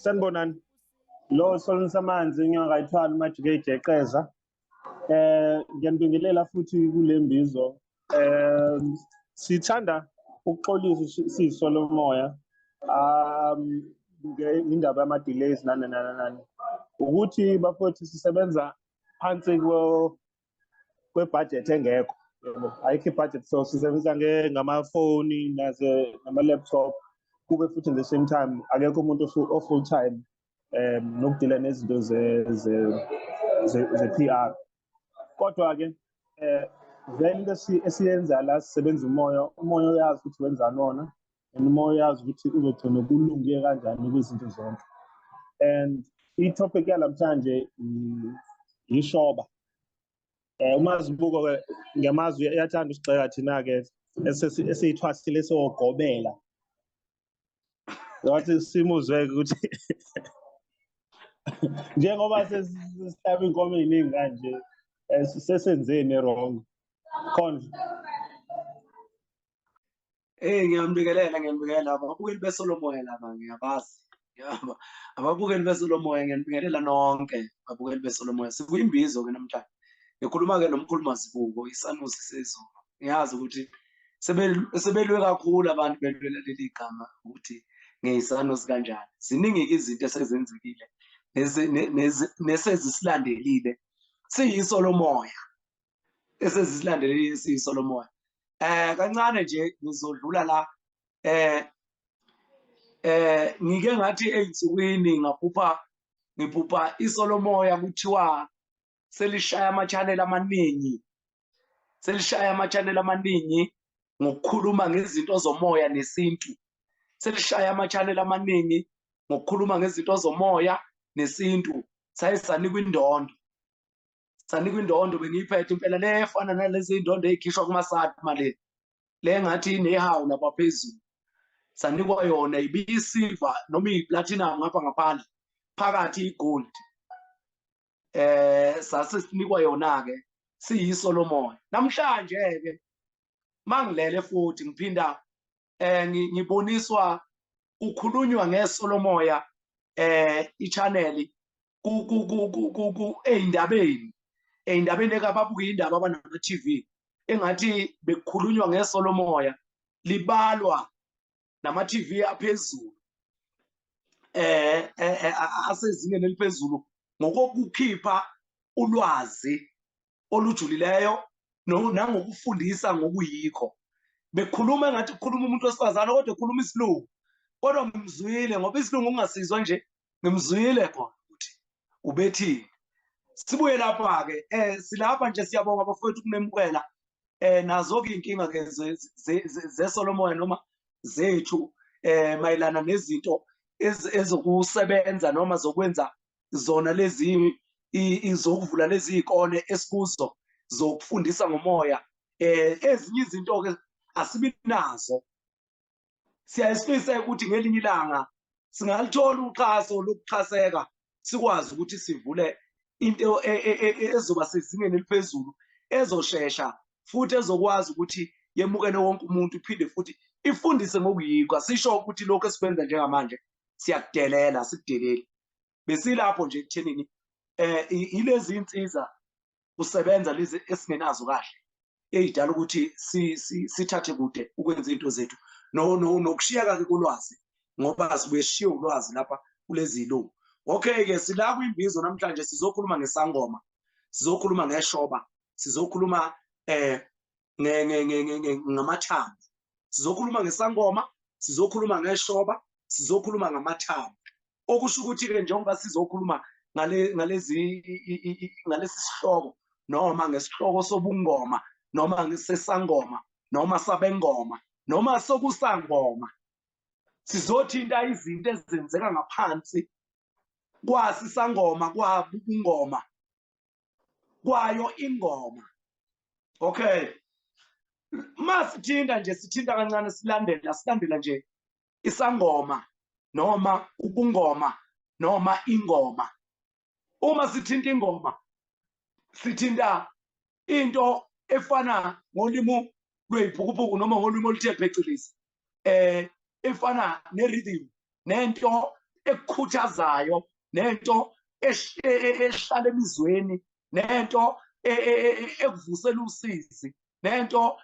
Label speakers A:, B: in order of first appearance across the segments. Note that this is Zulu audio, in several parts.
A: Sanibonani. Lo Solisa Manzi ngiyakayithwala uMajike Jeqeza. Ngiyanibingelela futhi kule mbizo. Sithanda ukuxolisa siyisolo moya. Indaba yama-delays nani. Ukuthi bafowethu sisebenza phansi kwe-budget engekho. Ayikho i-budget, so sisebenza ngamafoni nama-laptop. Kube futhi in the same time akekho umuntu o-full time nokudila nezinto ze-PR. Kodwa-ke vele into esiyenza la sisebenza umoya uyazi ukuthi wenza nona, and umoya uyazi ukuthi uzogcina kulunge kanjani kwizinto zonke. And i-topic yalamhlanje ishoba. Umazibuko-ke ngamazwi iyathanda usigxeka thina-ke esiyithwasile sogobela. Wathi simuzwe ukuthi njengoba sesihlaba inkomo eziningi kanje sesenzeni wrong khona.
B: Ngiyambikelela ababukeli beSolomoya laba ngiyabazi. Yaba ababukeli beSolomoya ngiyanibingelela nonke ababukeli beSolomoya. Sikuyimbizo ke namhlanje. Ngikhuluma-ke nomkhuluma Zibuko isanusi sezulu. Ngiyazi ukuthi sebelwe kakhulu abantu belwela leli gama ukuthi ngeyisanusi kanjani. Ziningi-ke izinto esezenzekile nesezisilandelile siyisolomoya esezisilandelile siyisolomoya. Kancane nje ngizodlula la ngike ngathi ey'nsukwini ngiphupha isolomoya kuthiwa selishaya ama-channel amaningi ngokukhuluma ngezinto zomoya nesintu. Selishaya ama-channel amaningi ngokukhuluma ngezinto zomoya nesintu. Sanikwa indondo bengiyiphethe impela le efana nalezi indondo ey'khishwa kumasatma le ngathi nehawu lapha phezulu. Sanikwa yona ibiyisiva noma iyi-platinum ngapha ngaphandle, phakathi i-gold. Sasesinikwa yona-ke siyisolomoya. Namhlanje-ke mangilele futhi ngiphinda ngiboniswa kukhulunywa ngesolomoya i-channel ey'ndabeni ekababuka iy'ndaba abanama-TV engathi bekukhulunywa ngesolomoya libalwa nama-TV aphezulu asezingeni eliphezulu ngokokukhipha ulwazi olujulileyo nangokufundisa ngokuyikho. Bekhuluma engathi kukhuluma umuntu wesifazane kodwa ekhuluma isilungu. Kodwa ngimzwile ngoba isilungu ungasizwa nje ngimzwile khona ukuthi ubethini. Sibuye lapha-ke silapha nje siyabonga abafowethu ukunemukela nazo-ke iy'nkinga-ke zesolomoya noma zethu mayelana nezinto ezokusebenza noma zokwenza zona lezi izokuvula lezi iy'kole esikuzo zokufundisa ngomoya. Ezinye izinto-ke asibi nazo. Siyayisifisa ukuthi ngelinye ilanga singalithola uxhaso lokuxhaseka sikwazi ukuthi sivule into ezoba sezingeni eliphezulu ezoshesha futhi ezokwazi ukuthi yemukele wonke umuntu iphinde futhi ifundise ngokuyikho. Asisho ukuthi lokho esikwenza njengamanje siyakudelela sikudeleli. Besilapho nje ekuthenini ilezi insiza kusebenza lezi esingenazo kahle ey'dala ukuthi sithathe kude ukwenza into zethu nokushiyeka-ke kolwazi ngoba sibuye sishiye ulwazi lapha kulezi iy'lungu. Okay-ke sila kwimbizo namhlanje sizokhuluma ngesangoma, sizokhuluma ngeshoba, sizokhuluma ngamathambo. Sizokhuluma ngesangoma, sizokhuluma ngeshoba, sizokhuluma ngamathambo. Okusho ukuthi-ke njengoba sizokhuluma ngalesi sihloko noma ngesihloko sobungoma noma ngesesangoma noma sabengoma noma sokusangoma, sizothinta izinto ezenzeka ngaphansi kwasisangoma kwabungoma kwayo ingoma. Okay, masithinta nje sithinta kancane silandela nje isangoma noma ubungoma noma ingoma. Uma sithinta ingoma sithinta into efana ngolimi lwey'phukuphuku noma ngolimi oluthe phecelezi efana ne-rhythm nento ekukhuthazayo nento ehlala emizweni nento ekuvusela usizi nento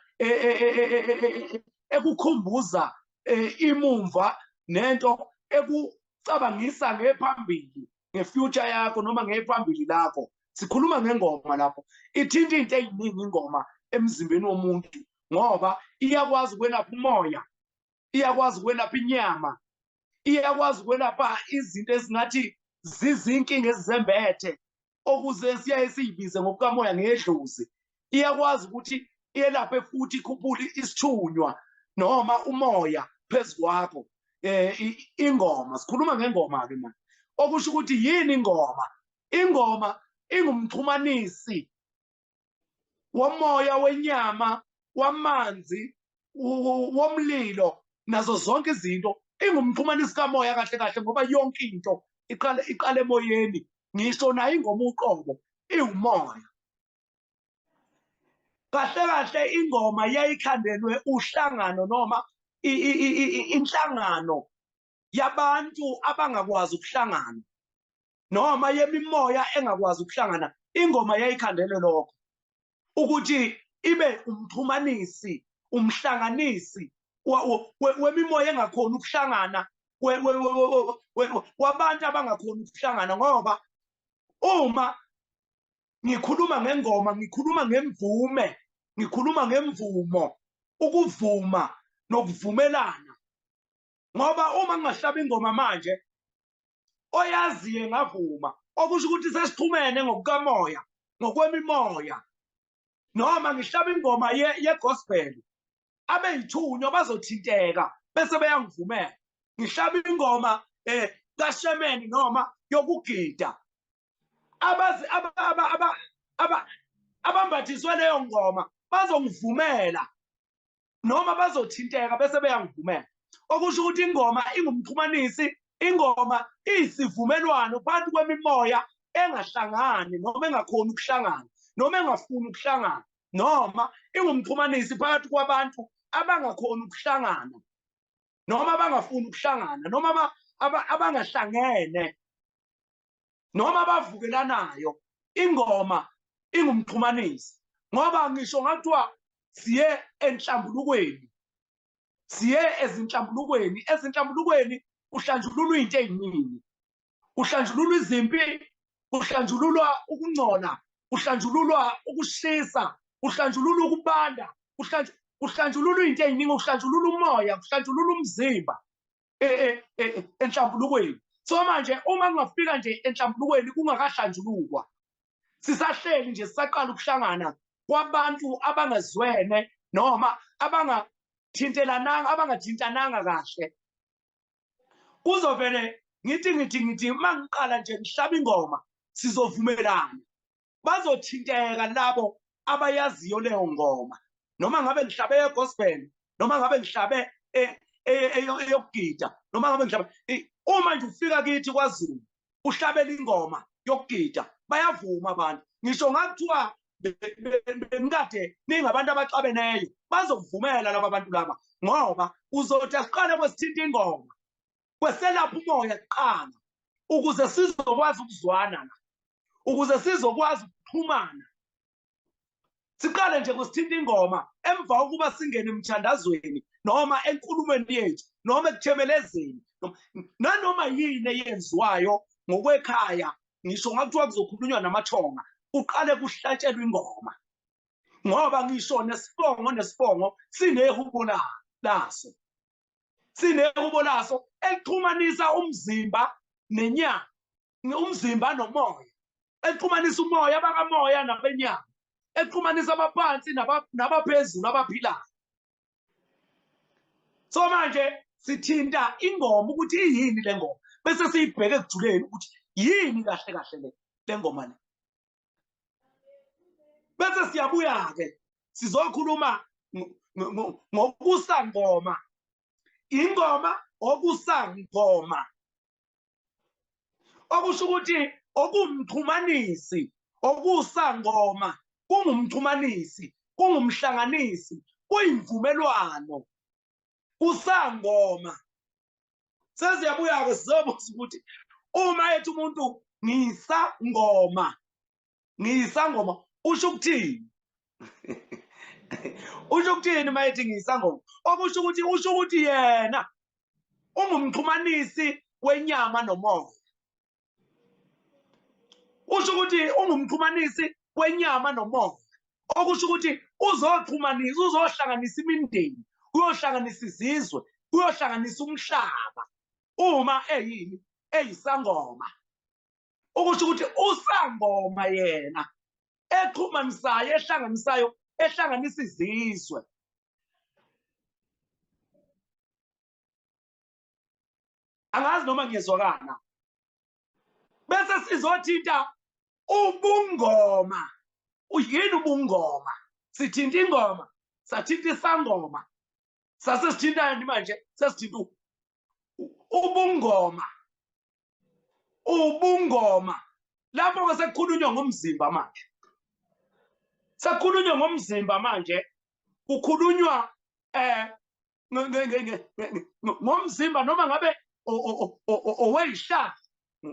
B: ekukhumbuza imumva nento ekucabangisa ngephambili ngefuture yakho noma ngephambili lakho. Sikhuluma ngengoma lapho ithinta into eziningi ingoma emzimbeni womuntu ngoba iyakwazi ukwelapha umoya, iyakwazi ukwelapha inyama, iyakwazi ukwelapha izinto ezingathi zizinkinga ezizembethe okuze siyaye siyibize ngokukamoya ngedlozi. Iyakwazi ukuthi iyelaphe futhi ikhuphule isithunywa noma umoya phezu kwakho. Ingoma sikhuluma ngengoma-ke manje, okusho ukuthi yini ingoma? Ingoma ingumxhumanisi womoya, wenyama, wamanzi, womlilo, nazo zonke izinto. Ingumxhumanisi kamoya kahle kahle ngoba yonke into iqale emoyeni. Ngisho nayo ingoma uqobo iwumoya. Kahle kahle ingoma yayikhandelwe uhlangano noma inhlangano yabantu abangakwazi ukuhlangana noma yemimoya engakwazi ukuhlangana. Ingoma yayikhandelwe lokho ukuthi ibe umxhumanisi, umhlanganisi wemimoya engakhona ukuhlangana, wabantu abangakhona ukuhlangana. Ngoba uma ngikhuluma ngengoma ngikhuluma ngemvume, ngikhuluma ngemvumo, ukuvuma nokuvumelana. Ngoba uma ngingahlaba ingoma manje oyaziyo ngavuma, okusho ukuthi sesixhumene ngokukamoya, ngokwemimoya. Noma ngihlaba ingoma ye-gospel abeyithunywa bazothinteka bese beyangivumela. Ngihlaba ingoma kaShemeni noma yokugida, abambathiswe leyo ngoma bazongivumela noma bazothinteka bese beyangivumela. Okusho ukuthi ingoma ingumxhumanisi, ingoma iyisivumelwano phakathi kwemimoya engahlangani noma engakhoni ukuhlangana noma engafuni ukuhlangana, noma ingumxhumanisi phakathi kwabantu abangakhoni ukuhlangana noma abangafuni ukuhlangana noma abangahlangene noma bavukelanayo. Ingoma ingumxhumanisi ngoba ngisho ngathiwa siye enhlambulukweni, siye ezinhlambulukweni. Ezinhlambulukweni kuhlanjululwa into eziningi, kuhlanjululwa izimpi, kuhlanjululwa ukungcola, kuhlanjululwa ukushisa, kuhlanjululwa ukubanda, kuhlanjululwa into eziningi, kuhlanjululwa umoya, kuhlanjululwa umzimba enhlambulukweni. So manje uma kungafika nje enhlambulukweni kungakahlanjululwa, sisahleli nje sisaqala ukuhlangana kwabantu abangazwene noma abangathintananga kahle, kuzovele ngithi mangiqala nje ngihlaba ingoma sizovumelana. Bazothinteka labo abayaziyo leyo ngoma, noma ngabe ngihlabe ye-gospel noma ngabe ngihlabe eyokugida noma ngabe ngihlabe. Uma nje ufika kithi kwaZulu uhlabela ingoma yokugida bayavuma abantu. Ngisho ngathiwa benikade ningabantu abaxabeneyo bazokuvumela laba bantu laba, ngoba uzothi asiqale kwesithinta ingoma kweselapha umoya kuqala ukuze sizokwazi ukuzwana, ukuze sizokwazi ukuxhumana. Siqale nje kwesithinta ingoma emva kokuba singene emthandazweni noma enkulumweni yethu noma ekuthemelezeni nanoma yini eyenziwayo ngokwekhaya. Ngisho ngathiwa kuzokhulunywa namathonga uqale kuhlatshelwe ingoma ngoba ngisho nesibongo sinehubo laso, sinehubo laso elixhumanisa umzimba nenyama, umzimba nomoya, elixhumanisa umoya bakamoya nabenyama, elixhumanisa abaphansi nabaphezulu abaphilayo. So manje sithinta ingoma ukuthi iyini le ngoma bese siyibheke ekujuleni ukuthi yini kahle kahle le ngoma le. Bese siyabuya-ke sizokhuluma ngokusangoma. Ingoma okusangoma okusho ukuthi okumxhumanisi, okusangoma kungumxhumanisi, kungumhlanganisi, kuyimvumelwano. Usangoma Seziyabuya-ke sizobuza ukuthi uma ethi umuntu ngisangoma usho ukuthini? Usho ukuthini uma ethi ngisangoma? Okusho ukuthi yena ungumxhumanisi wenyama nomoya. Usho ukuthi ungumxhumanisi wenyama nomoya. Okusho ukuthi uzohlanganisa imindeni, uyohlanganisa izizwe, uyohlanganisa umhlaba uma eyisangoma. Okusho ukuthi usangoma yena exhumanisayo, ehlanganisa izizwe. Angazi noma ngiyezwakala. Bese sizothinta ubungoma. Uyini ubungoma? Sithinta ingoma, sathinta isangoma. Sasesithintani manje? Sesithinta ubungoma. Ubungoma. Lapho-ke sekukhulunywa ngomzimba manje. Sekukhulunywa ngomzimba manje. Kukhulunywa ngomzimba noma ngabe oweyishaka,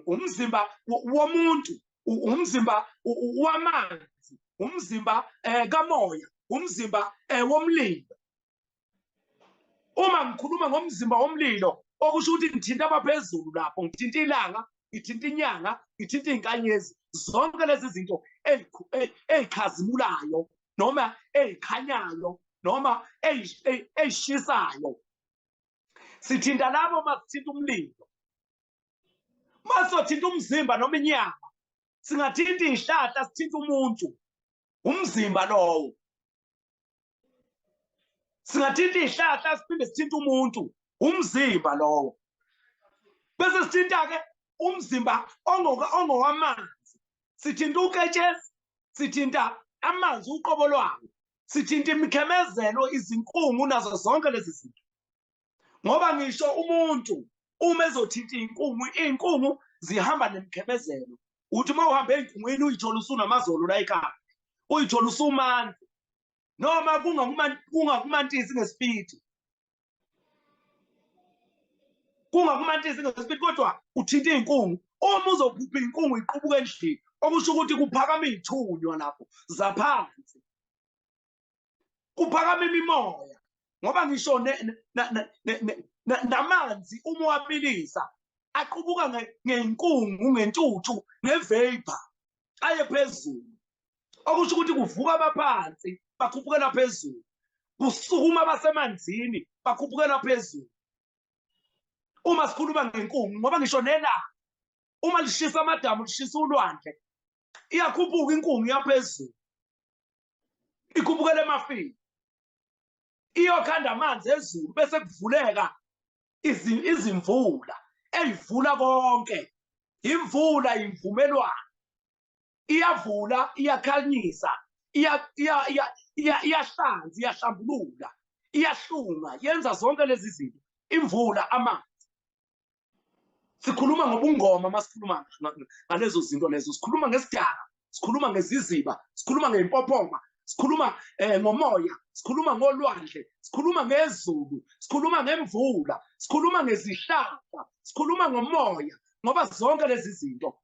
B: umzimba womuntu, umzimba wamanzi, umzimba kamoya, umzimba womlilo. Uma ngikhuluma ngomzimba womlilo, okusho ukuthi ngithinta abaphezulu lapho, ngithinta ilanga, ngithinta inyanga, ngithinta izinkanyezi, zonke lezi zinto ezikhazimulayo noma ezikhanyayo noma ezishisayo. Sithinta labo masithinta umlilo. Masothinta umzimba noma inyama, singathinta izihlahla, sithinta umuntu, umzimba lowo. Singathinta izihlahla siphinde sithinta umuntu, umzimba lowo. Bese sithinta-ke umzimba ongowamanzi. Sithinta uketshezi, sithinta amanzi uqobo lwawo, sithinta imikhemezelo, izinkungu nazo zonke lezi zinto. Ngoba ngisho umuntu uma ezothinta iy'nkungu zihamba nemikhemezelo. Uthi uma uhamba ey'nkungwini uyithola usunamazolo la ekhaya, uyithola usumanzi, noma kungakumantisi ngesipidi. Kungakumantisi ngesipidi kodwa uthinta iy'nkungu. Uma uzokhupha iy'nkungu iqubuke endlini, okusho ukuthi kuphakama iy'thunywa lapho zaphansi, kuphakama imimoya. Ngoba ngisho namanzi uma uwabilisa aqubuka ngey'nkungu, ngentuthu, ngevapor aye phezulu. Okusho ukuthi kuvuka abaphansi bakhuphukela phezulu, kusukuma abasemanzini bakhuphukela phezulu. Uma sikhuluma ngenkungu, ngoba ngisho nelanga uma lishisa amadamu, lishisa ulwandle, iyakhuphuka inkungu yaphezulu, ikhuphukela emafini, iyokhanda amanzi ezulu, bese kuvuleka izimvula ey'vula konke. Imvula imvumelwano, iyavula, iyakhanyisa, iyahlanza, iyahlambulula, iyahlunga, yenza zonke lezi zinto. Imvula, amanzi. Sikhuluma ngobungoma masikhuluma ngalezo zinto lezo. Sikhuluma ngesidaka, sikhuluma ngeziziba, sikhuluma ngey'mpophoma, sikhuluma ngomoya, sikhuluma ngolwandle, sikhuluma ngezulu, sikhuluma ngemvula, sikhuluma ngezihlahla, sikhuluma ngomoya. Ngoba zonke lezi zinto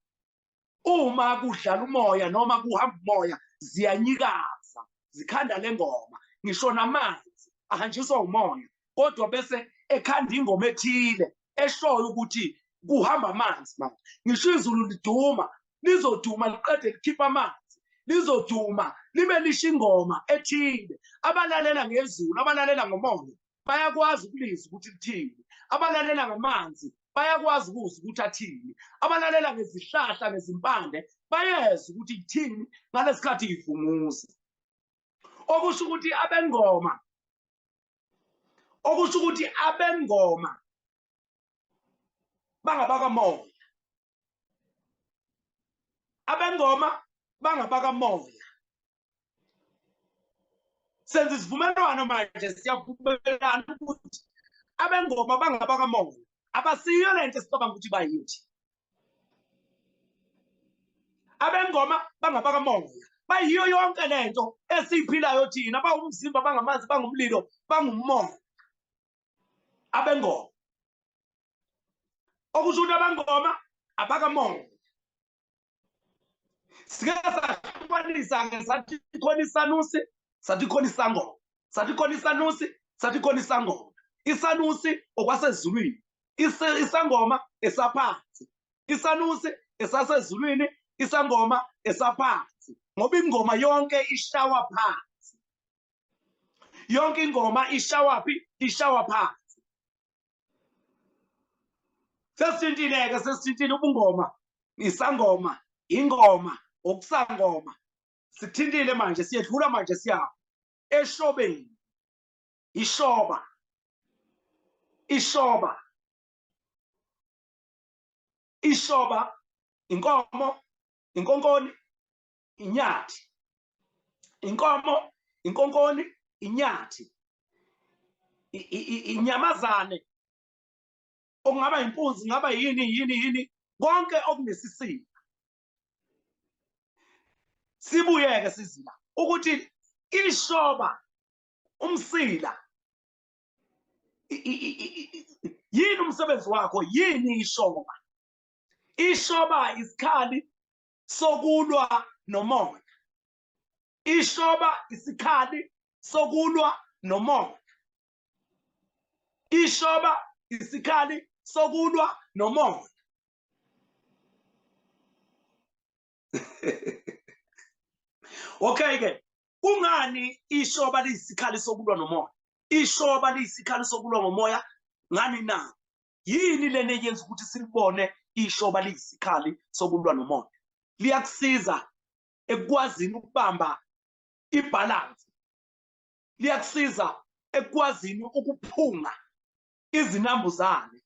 B: uma kudlala umoya noma kuhamba umoya ziyanyikaza, zikhanda le ngoma. Ngisho namanzi ahanjiswa umoya, kodwa bese ekhanda ingoma ethile eshoyo ukuthi kuhamba amanzi manje. Ngisho izulu liduma, lizoduma liqede likhipha amanzi, lizoduma libe lisho ingoma ethile. Abalalela ngezulu, abalalela ngomoya bayakwazi ukulizwa ukuthi lithini. Abalalela ngamanzi bayakwazi ukuzwa ukuthi athini. Abalalela ngezihlahla, ngezimpande bayezwa ukuthi ithini ngalesikhathi ivunguza. Okusho ukuthi abengoma, okusho ukuthi abengoma bangabakamoya. Abengoma bangabakamoya. Senze isivumelwano manje, siyavumelana ukuthi abengoma bangabakamoya. Abasiyo lento esicabanga ukuthi bayithi. Abengoma bangabakamoya. Bayiyo yonke lento esiyiphilayo thina, bawumzimba, bangamanzi, bangumlilo, bangumoya. Abengoma. okusho ukuthi abangoma abakamoya. Sike sahlukanisa-ke sathi khona isanusi, sathi khona isangoma, sathi khona isanusi, sathi khona isangoma. Isanusi okwasezulwini, isangoma esaphansi, isanusi esasezulwini, isangoma esaphansi. Ngoba ingoma yonke ishawa phansi, yonke ingoma ishawaphi? Ishawa phansi. Sesithintile-ke, sesithintile ubungoma, isangoma, ingoma, okusangoma. Sithintile manje, siyedlula manje siya eshobeni. Ishoba, ishoba, ishoba, inkomo, inkonkoni, inyathi. Inkomo, inkonkoni, inyathi. Inyamazane, okungaba impunzi, ngaba yini, konke okunesisindo. Sibuye-ke sizila ukuthi ishoba, umsila, yini umsebenzi wakho? Yini ishoba? Ishoba isikhali sokulwa nomoya. Ishoba isikhali sokulwa nomoya. Ishoba isikhali sokulwa nomoya. Okay-ke, kungani ishoba liyisikhali sokulwa nomoya? Ishoba liyisikhali sokulwa nomoya ngani na? Yini lena eyenza ukuthi silibone ishoba liyisikhali sokulwa nomoya? Liyakusiza ekukwazini ukubamba ibalance. Liyakusiza ekukwazini ukuphunga izinambuzane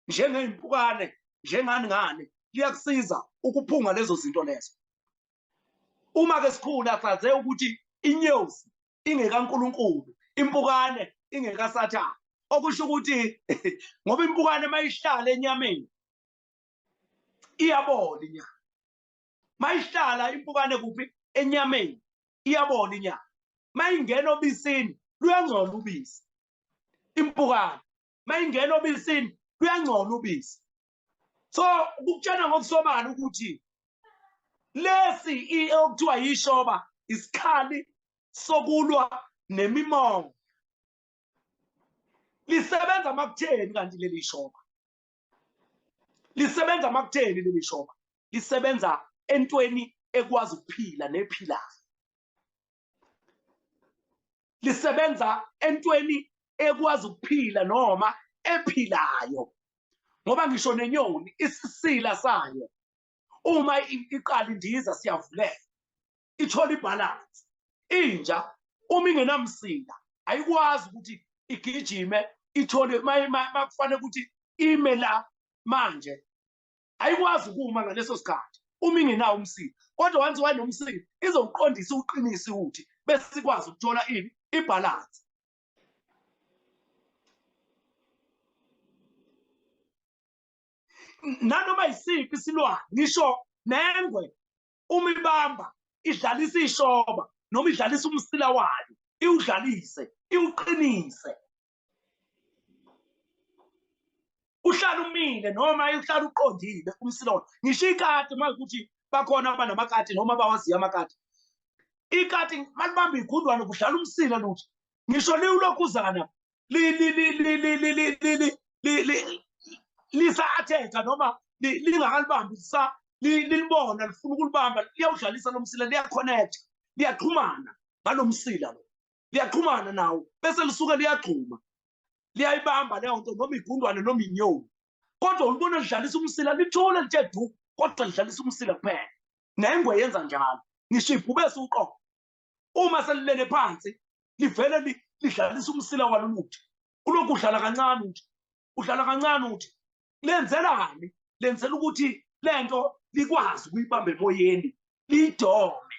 B: njengeimpukane, njengani. Liyakusiza ukuphunga lezo zinto lezo. Uma-ke sikhula saze ukuthi inyosi ingekaNkulunkulu, impukane ingekaSathane. Okusho ukuthi ngoba impukane mayihlala enyameni iyabola inyama. Mayihlala impukane kuphi? Enyameni iyabola inyama. Mayingena obisini luyangcola ubisi. Impukane mayingena obisini luyangcola ubisi. So ukutshela ngokusobala ukuthi lesi okuthiwa yishoba isikhali sokulwa nemimoya. Lisebenza makutheni kanti leli shoba? Lisebenza makutheni leli shoba? Lisebenza entweni ekwazi ukuphila nephilayo. Lisebenza entweni ekwazi ukuphila noma ephilayo. Ngoba ngisho nenyoni isisila sayo uma iqala indiza siyavuleka, ithola ibalance. Inja uma ingenamsila ayikwazi ukuthi igijime ithole makufanele ukuthi ime la manje, ayikwazi ukuma ngaleso sikhathi uma ingenawo umsila. Kodwa once wanomsila izowuqondisa uqinisa ukuthi bese sikwazi ukuthola ini? Ibalance. Nanoma yisiphi isilwane, ngisho nengwe uma ibamba idlalisa ishoba noma idlalisa umsila wayo, iwudlalise, iwuqinise. Uhlala umile noma uhlala uqondile umsila wayo. Ngisho ikati makuthi bakhona abanamakati noma bawaziya amakati. Ikati malibamba igundwane kudlala umsila luthi. Ngisho liwulokhuzana lisa-athetha noma lingakalibambi lilibona lifuna ukulibamba, liyawudlalisa lo msila, liyakhonetha, liyaqhumana ngalo msila lo, liyaqhumana nawo bese lisuke liyagxuma, liyayibamba leyo nto noma igundwane noma inyoni. Kodwa ulibona lidlalisa umsila, lithule lithe du, kodwa lidlalisa umsila kuphela. Nengwe yenza njalo, ngisho ibhubesi uqobo. Uma selilele phansi livele lidlalisa umsila walo luthi. Ulokhu udlala kancane uthi, udlala kancane uthi. Lenzelani? Lenzela ukuthi lento likwazi ukuyibamba emoyeni, lidome.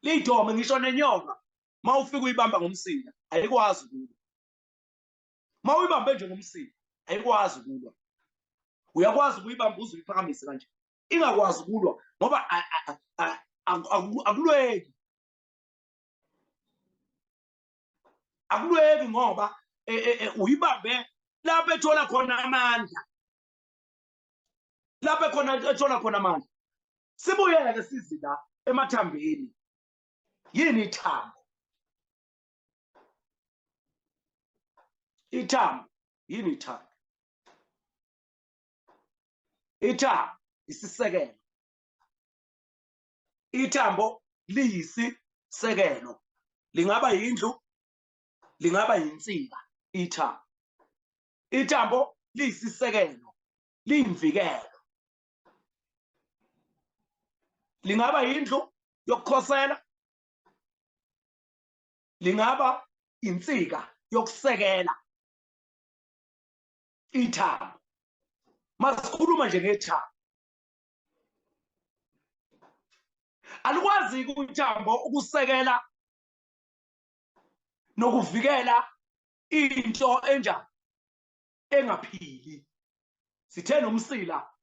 B: Lidome. Ngisho nenyoka mawufika uyibamba ngomsila ayikwazi ukulwa. Mawuyibambe nje ngomsila ayikwazi ukulwa. Uyakwazi ukuyibamba uze uyiphakamise kanje, ingakwazi ukulwa ngoba akulweki. Akulweki ngoba uyibambe lapho ethola khona amandla, lapho ethola khona amandla. Sibuyele sizi la emathambeni. Yini ithambo? Ithambo yini ithambo? Ithambo isisekelo. Ithambo liyisisekelo. Lingaba yindlu, lingaba yinsika. Ithambo. Ithambo liyisisekelo, liyimvikelo. Lingaba yindlu yokukhosela, lingaba insika yokusekela. Ithambo. Masikhuluma nje ngethambo. Alikwazi ithambo ukusekela nokuvikela into enjani engaphili. Sithena umsila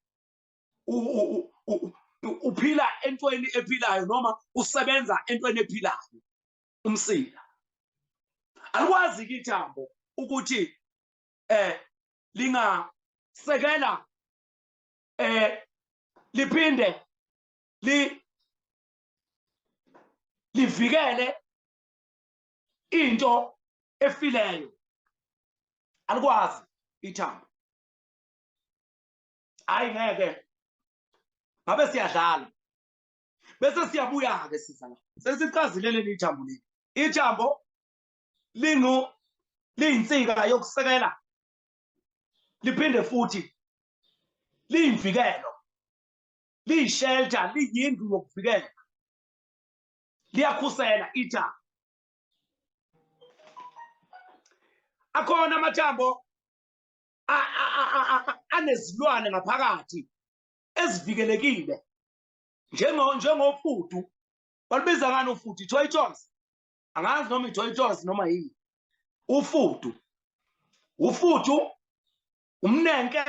B: uphila entweni ephilayo noma usebenza entweni ephilayo. Umsila alikwazi ithambo ukuthi lingasekela liphinde livikele into efileyo. Alikwazi ithambo. Hayi ngeke. Ngabe siyadlala. Bese siyabuya ke sizala. Sesichazile leli thambo leli. Ithambo liyinsika yokusekela. Liphinde futhi liyimvikelo. Liyishelter, liyindlu yokuvikela. Liyakhusela ithambo. Akhona amathambo anezilwane ngaphakathi ezivikelekile njengofudu. Balibiza ngani ufudu? Toy toys. Angazi noma toy toys noma yini. Ufudu umnenke.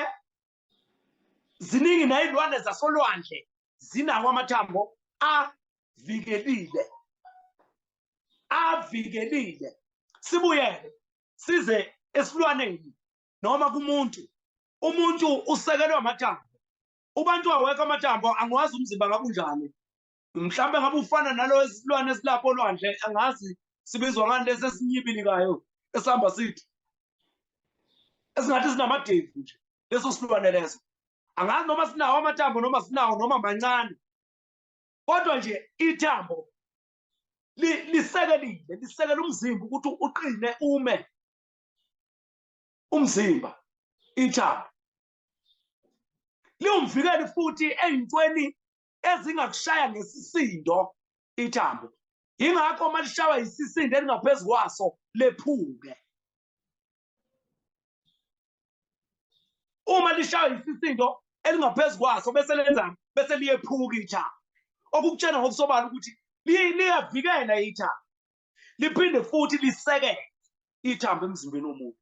B: Ziningi nezilwane zasolwandle zinawo amathambo avikelile. Sibuyele size esilwaneni noma kumuntu. Umuntu usekelwe amathambo. Ubantu awekho amathambo, angwazi umzimba ngakunjani. Mhlambe ngabe ufana nalo esilwane esilapho olwandle, angazi sibizwa ngani lesi esinyibilikayo esihamba sithi esingathi sinamadevu nje leso silwane leso. Angazi noma sinawo amathambo noma sinawo noma mancane. Kodwa nje ithambo lisekela umzimba ukuthi uqine ume umzimba. Ithambo liwumvikeli futhi eyintweni ezingakushaya ngesisindo. Ithambo yingakho uma lishawa isisindo elingaphezu kwaso lephuke. Uma lishawa isisindo elingaphezu kwaso bese lenzani? Bese liyephuka ithambo. Okukutshela ngokusobala ukuthi liyavikela ithambo. Liphinde futhi lisekele ithambo emzimbeni womuntu.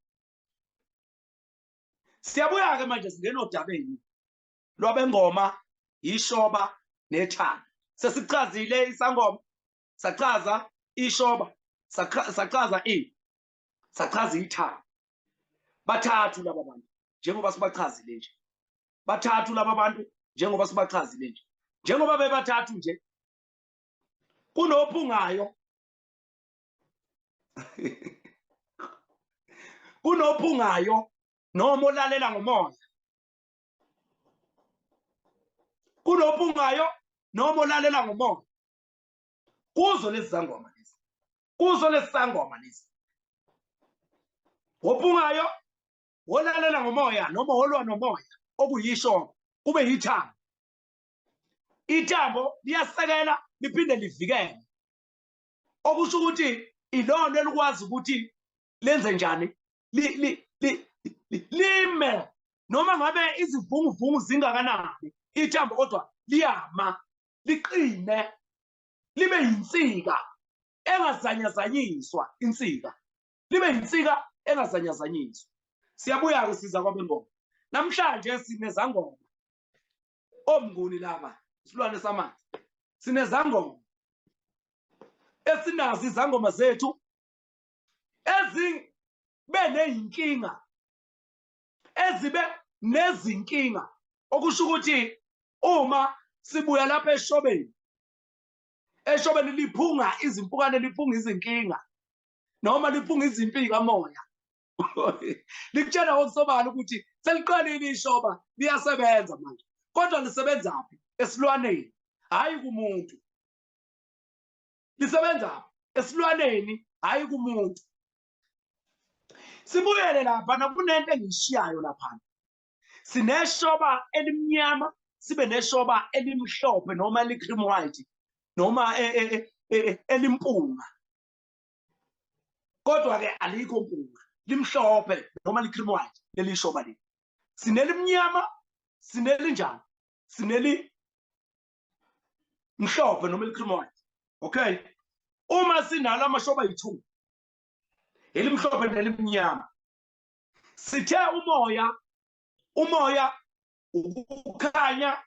B: Siyabuya ke manje singena odabeni lwabengoma, ishoba nethando. Sesichazile isangoma, sachaza ishoba, sachaza sachaza ithando. Bathathu laba bantu njengoba sibachazile nje. Bathathu laba bantu njengoba sibachazile nje. Njengoba bebathathu nje, kunophungayo kunophungayo noma olalela ngomoya. Kunophungayo noma olalela ngomoya. Kuzo lezi zangoma lezi. Kuzo lezi sangoma lezi. Ophungayo, olalela ngomoya noma olwa nomoya okuyishoba kube yithambo. Ithambo liyasekela liphinde livikele. Okusho ukuthi ilona elikwazi ukuthi lenze njani? Lime noma ngabe izivunguvungu zingakanani. Ithambo kodwa liyama, liqine, libe yinsika engazanyazanyiswa. Insika libe yinsika engazanyazanyiswa. Siyabuya ke siza kwabengoma. Namhlanje sinezangoma. Omnguni laba isilwane samanzi. Sinezangoma. Esinazi izangoma zethu ezibe neyinkinga ezibe nezinkinga okusho ukuthi uma sibuya lapha eshobeni liphunga izimpukane liphunga izinkinga noma liphunga izimpika moya likutshela ngokusobala ukuthi seliqalile ishoba liyasebenza manje kodwa lisebenzaphi esilwaneni hayi kumuntu lisebenzaphi esilwaneni hayi kumuntu sibuyele lapha nakunento engiyishiyayo lapha sineshoba elimnyama sibe neshoba elimhlophe noma eli-cream white noma elimpunga kodwa ke alikho mpunga limhlophe noma li-cream white leli shoba leli sinelimnyama sinelinjani sineli mhlophe noma eli-cream white okay uma sinalo amashoba ayi-2 elimhlophe nelimnyama sithe umoya ukukhanya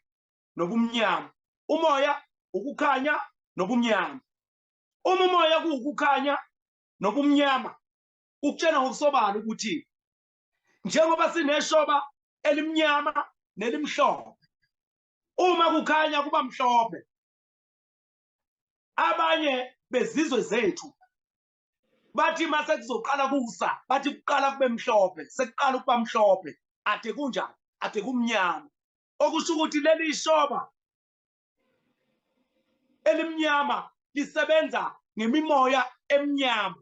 B: nobumnyama umoya ukukhanya nobumnyama uma umoya kuwukukhanya nobumnyama ukutshela ngokusobala ukuthi njengoba sineshoba elimnyama nelimhlophe uma kukhanya kuba mhlophe abanye bezizwe zethu bathi mase kuzoqala kusa bathi kuqala kube mhlophe sekuqala ukuba mhlophe ade kunjani ade kumnyama okusho ukuthi leli shoba elimnyama lisebenza ngemimoya emnyama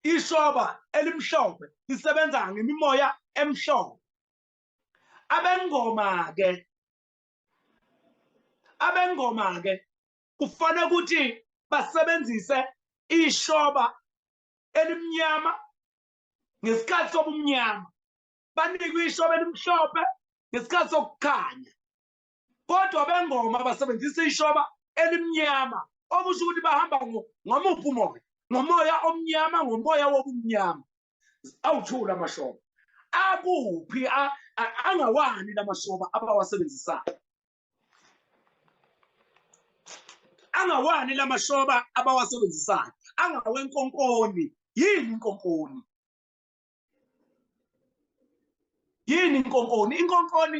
B: ishoba elimhlophe lisebenza ngemimoya emhlophe abengoma ke kufanele ukuthi basebenzise ishoba elimnyama ngesikhathi sobumnyama banikwe ishoba elimhlophe ngesikhathi sokukhanya kodwa bengoma basebenzisa ishoba elimnyama okusho ukuthi bahamba ngomuphi umoya ngomoya omnyama ngomoya wobumnyama awuthula amashoba akuphi angawani lamashoba abawasebenzisayo angawani lamashoba abawasebenzisayo angawenkonkoni yini inkonkoni inkonkoni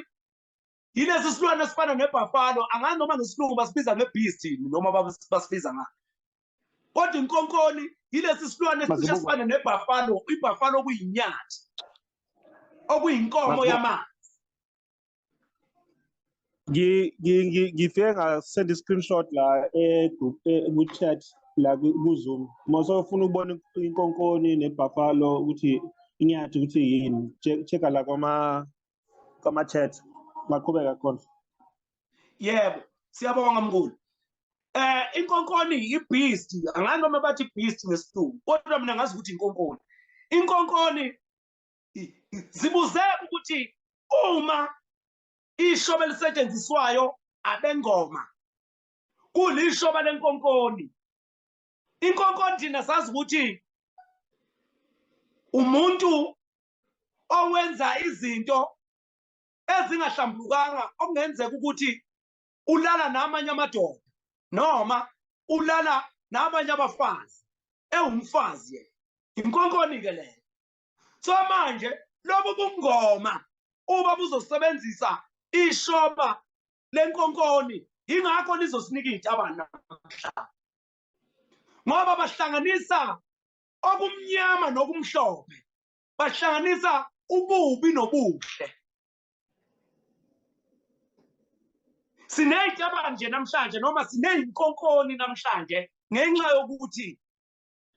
B: yilesi silwane esifana nebhafalo angazi noma ngesilungu basibiza ngebeast noma basibiza ngani kodwa inkonkoni yilesi silwane esifana nebhafalo ibhafalo okuyinyathi okuyinkomo yamanzi
A: ngifike ngasend screenshot la ku-chat la ku-Zoom mase ufuna ukubona inkonkoni nebhafalo ukuthi inyathi ukuthi yini checka la kwama-chat maqhubeka khona
B: yebo siyabonga mkhulu inkonkoni i-beast angazi noma bathi beast ngesilungu kodwa mina ngazi ukuthi inkonkoni zibuze ukuthi uma ishoba elisetshenziswayo abengoma kulishoba lenkonkoni inkonkoni thina sazi ukuthi umuntu owenza izinto ezingahlambulukanga okungenzeka ukuthi ulala namanye amadoda noma ulala namanye abafazi ewumfazi yena inkonkoni ke leyo so manje lobu bungoma uba buzosebenzisa ishoba lenkonkoni ingakho lizosinika izitabana namhlanje ngoba bahlanganisa okumnyama nokumhlophe bahlanganisa ububi nobuhle siney'tabane nje namhlanje noma siney'nkonkoni namhlanje ngenxa yokuthi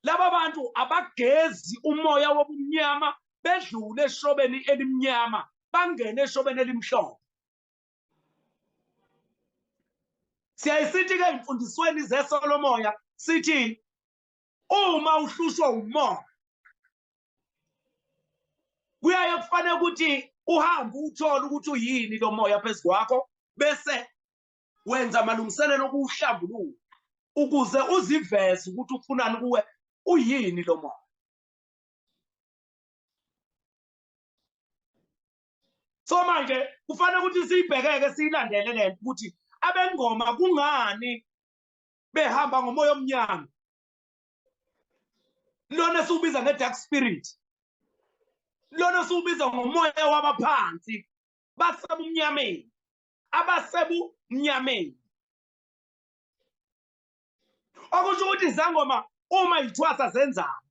B: laba bantu abagezi umoya wobumnyama bedlule eshobeni elimnyama bangene eshobeni elimhlophe siyayisithi-ke ey'mfundisweni zesolomoya sithi uma uhlushwa umoya kuyaye kufanele ukuthi uhambe uthole ukuthi uyini lo moya phezu kwakho bese wenza amalungiselelo okuwuhlambulula ukuze uziveze ukuthi ufunani kuwe uyini lo moya so manje kufanele ukuthi siyibhekeke siyilandele lento ukuthi abengoma kungani behamba ngomoya omnyama lona esiwubiza nge-dark spirit lona siwubiza ngomoya wabaphansi basebumnyameni, abasebumnyameni. Okusho ukuthi izangoma uma ithwasa zenzani,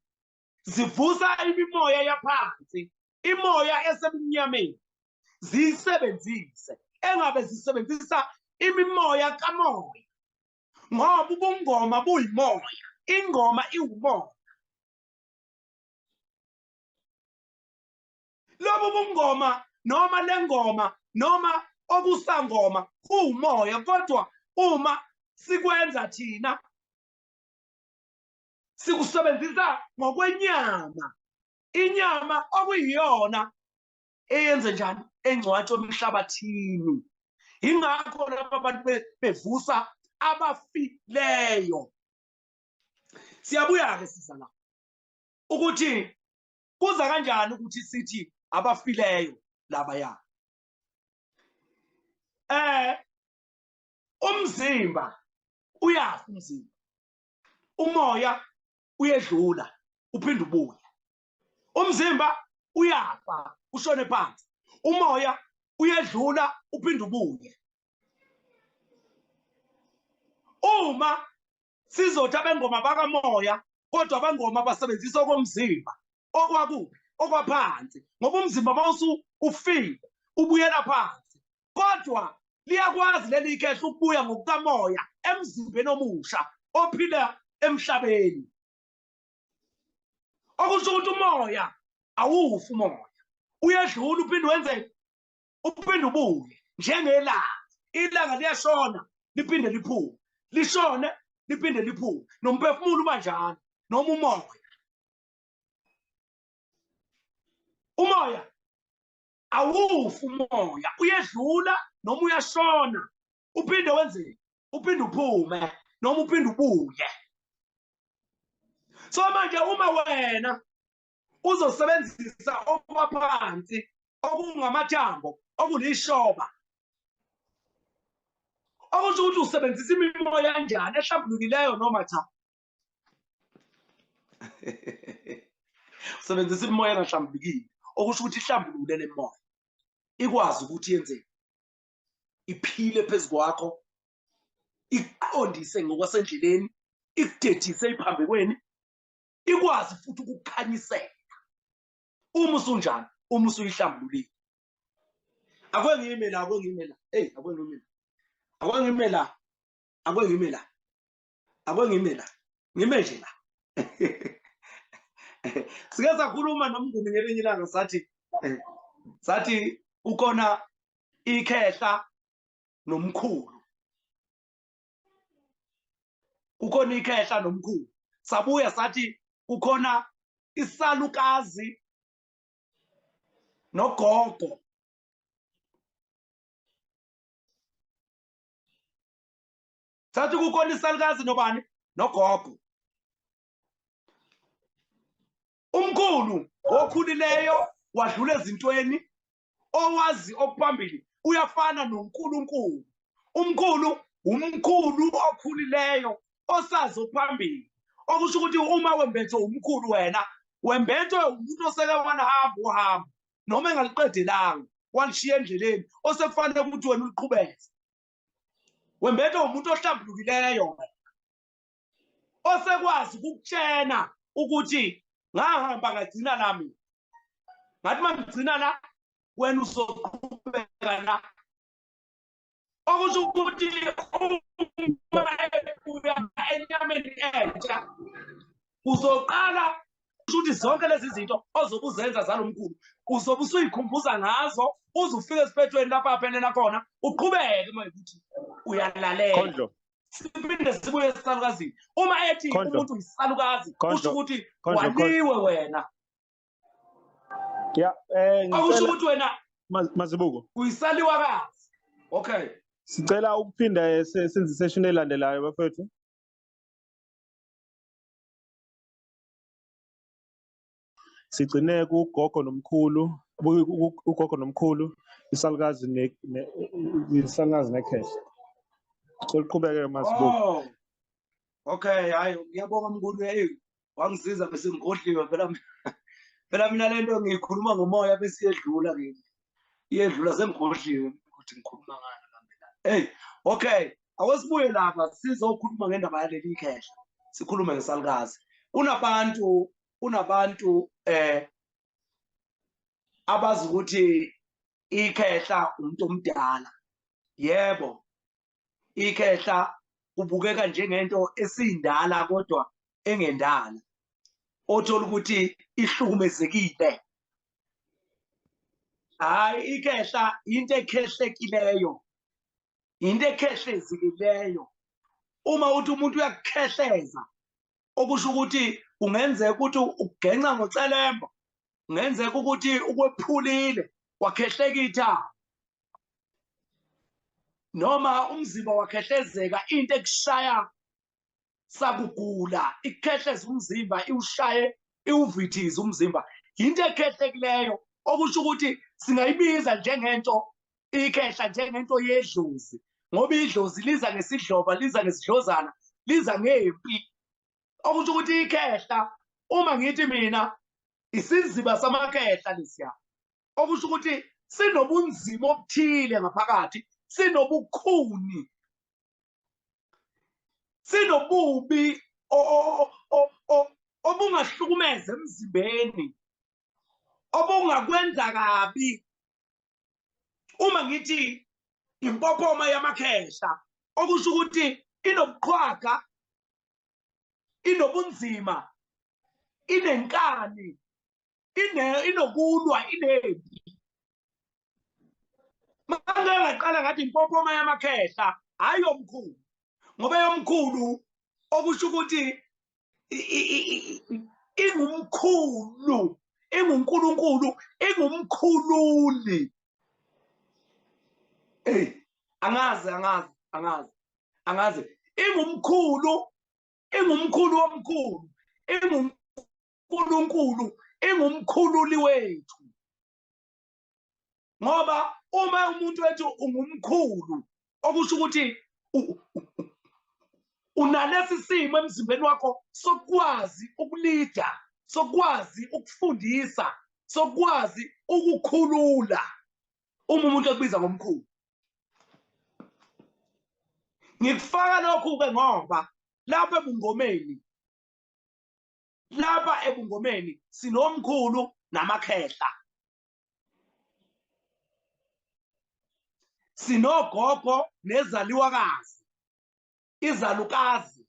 B: zivusa imimoya yaphansi, imoya esebumnyameni, ziyisebenzise, engabe zisebenzisa imimoya kamoya, ngoba ubungoma buyimoya, ingoma iwumoya. Lobu bungoma noma lengoma noma okusangoma kuwumoya, kodwa uma sikwenza thina sikusebenzisa ngokwenyama, inyama okuyiyona eyenze njani, engcwatshwe emhlabathini. Ingakho laba bantu bevusa abafileyo. Siyabuya-ke siza la ukuthi kuza kanjani ukuthi sithi abafileyo labaya. Umzimba uyafa, umzimba, umoya uyedlula uphinde ubuye. Umzimba uyafa ushone phansi, umoya uyedlula uphinde ubuye. Uma sizothi abengoma bakamoya kodwa abangoma basebenzisa okomzimba, okwakuphi, okwaphansi, ngoba umzimba mawusu ufile ubuyela phansi, kodwa liyakwazi leli khehla ukubuya ngokukamoya emzimbeni omusha ophila emhlabeni. Okusho ukuthi umoya awufi, umoya uyedlula uphinde wenzeni, uphinde ubuye. Njengelanga, ilanga liyashona liphinde liphume, lishone liphinde liphume, nomphefumulo ubanjalo, noma umoya. Umoya awufi, umoya uyedlula noma uyashona uphinde wenzeni, uphinde uphume noma uphinde ubuye. So manje uma wena uzosebenzisa okwaphansi okungamathambo okulishoba, okusho ukuthi usebenzisa imimoya kanjani, ehlambulukileyo noma cha? Usebenzisa imimoya engahlambulukile, okusho ukuthi ihlambulule le moya, ikwazi ukuthi yenze iphile phezu kwakho, iqondise ngokwasendleleni, ikudedise iphambekweni, ikwazi futhi ukukhanyisela. Uma usunjani, uma usuyihlambululile. Akwengimela, akwengimela, hey, akwengimela, akwengimela, akwengimela, akwengimela, ngime nje la. Sike sakhuluma nomnguni ngelinye ilanga sathi ukona ikhehla nomkhulu, ukona ikhehla nomkhulu. Sabuya sathi ukhona isalukazi nogogo. Sathi kukhona isalukazi nobani, nogogo. Umkhulu okhulileyo wadlula ezintweni, owazi okuphambili, uyafana noNkulunkulu. Umkhulu umkhulu okhulileyo osazi okuphambili, okusho ukuthi uma wembethwe umkhulu, wena wembethwe umuntu oseke wanahamba uhamba noma engaliqedelanga walishiya endleleni, osekufanele ukuthi wena uliqhubeze. Wembethwe umuntu ohlambulukileyo, wena osekwazi ukukutshena ukuthi ngahamba ngagcina nami, ngathi mangigcina la wena uzoqhubeka la. Okusho ukuthi uma uya enyameni entsha uzoqala ukuthi zonke lezi zinto ozobe uzenza zalomkhulu uzobe usuyikhumbuza ngazo, uze ufike esiphethweni lapha aphelela khona, uqhubeke uma ukuthi uyalalela. Siphinde sibuye esisalukazini. Uma ethi umuntu uyisalukazi, kusho ukuthi waliwe wena.
A: Yeah,
B: okusho ukuthi wena
A: Mazibuko
B: uyisaliwakazi. Okay,
A: sicela ukuphinda senze isession elandelayo bafethu. Sigcine kugogo nomkhulu, ugogo nomkhulu, isalukazi nekhehla. Seliqhubeke Mazibuko.
B: oh, okay, hayi ngiyabonga mkhulu, hey, wangisiza bese ngikhohliwe phela. phela mina lento ngikhuluma ngomoya bese iyedlula kimi iyedlula sengikhohliwe ukuthi ngikhuluma ngani kampela hey okay awusibuye lapha sizokhuluma ngendaba yaleli ikhehla sikhulume ngesalukazi kunabantu abazi ukuthi ikhehla umuntu omdala yebo ikhehla kubukeka njengento esindala kodwa engendala othola ukuthi ihlukumezekile hayi ikhehla into ekhehlekileyo into ekhehlezikeyo uma uthi umuntu uyakukhehleza okusho ukuthi kungenzeka ukuthi ugenca ngocelemba kungenzeka ukuthi ukwephulile wakhehleka ithambo noma umzimba wakhehlezeka into ekushaya sakugula ikhehleza umzimba iwushaye iwuvithize umzimba into ekhehlekileyo okusho ukuthi singayibiza njengento ikhehla njengento yedlozi ngoba idlozi liza ngesidloba liza ngesidlozana liza ngempi okusho ukuthi ikhehla uma ngithi mina isiziba samakhehla lesiya okusho ukuthi sinobunzima obuthile ngaphakathi sinobukhuni sinobubi obungahlukumeza emzimbeni obungakwenza kabi uma ngithi impophoma yamakhehla okusho ukuthi inobuqhwaga inobunzima inenkani inokulwa inempi manje ngaqala ngathi impophoma yamakhehla ayomkhulu ngoba yomkhulu okusho ukuthi ingumkhulu ingunkulunkulu ingumkhululi hey angazi ingumkhulu womkhulu ingumkhulunkulu ingumkhululi wethu ngoba uma umuntu wethu ungumkhulu okusho ukuthi unalesi simo emzimbeni wakho sokwazi ukulida sokwazi ukufundisa sokwazi ukukhulula uma umuntu ekubiza ngomkhulu ngikufaka lokhu ke ngoba lapha ebungomeni sinomkhulu namakhehla sinogogo nezaliwakazi izalukazi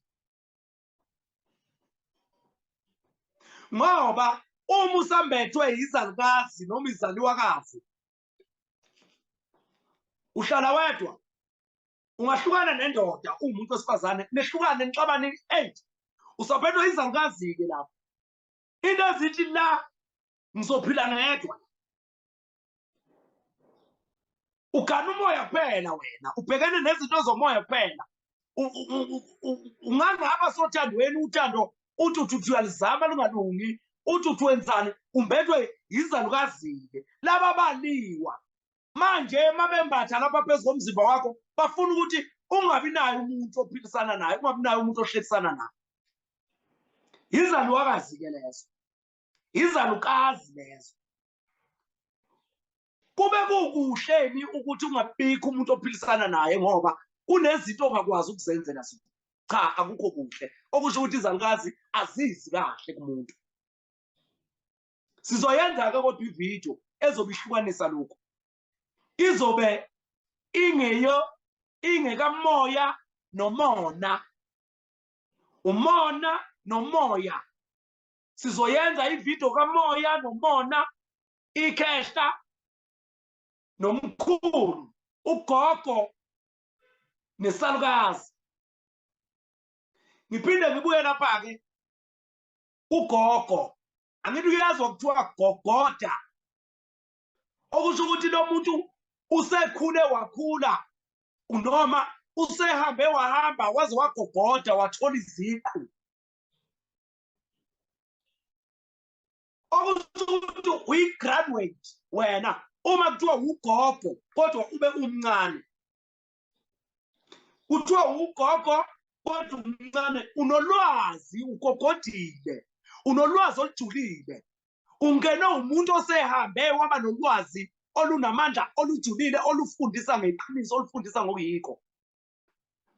B: ngoba uma usambethwe izalukazi noma izaliwakazi uhlala wedwa ungahlukana nendoda umuntu wesifazane nehlukane nixabane 8 usabhedwa izalukazi ke lapho into ezithi la ngizophila ngedwa ugana umoya kuphela wena ubhekene nezinto zomoya kuphela ungangaba sothandweni uthando uthi uyalizama lungalungi uthi wenzani umbethwe izalukazi laba baliwa manje mabembatha lapha phezulu komzimba wakho bafuna ukuthi ungabi nayo umuntu ophilisana naye ungabi nayo umuntu ohlekisana naye izalukazi ke lezo izalukazi lezo kube kukuhleni ukuthi ungabikho umuntu ophilisana naye ngoba kunezinto ongakwazi ukuzenzela zona cha akukho kuhle okusho ukuthi izalukazi azizi kahle kumuntu sizoyenza ke kodwa ivideo ezobihlukanisa lokho izobe ingekamoya nomona umona nomoya sizoyenza ivideo kamoya nomona ikhehla nomkhulu ugogo nesalukazi ngiphinde ngibuye lapha ke ugogo angithi uyazwa kuthiwa gogoda okusho ukuthi lo muntu usekhule wakhula noma usehambe wahamba waze wagogoda wathola iziqu okusho ukuthi uyi-graduate wena uma kuthiwa ugogo kodwa ube umncane kuthiwa ugogo kodwa umncane unolwazi ugogodile unolwazi olujulile ungene umuntu osehambe waba nolwazi olunamandla olujulile olufundisa ngeqiniso olufundisa ngokuyikho.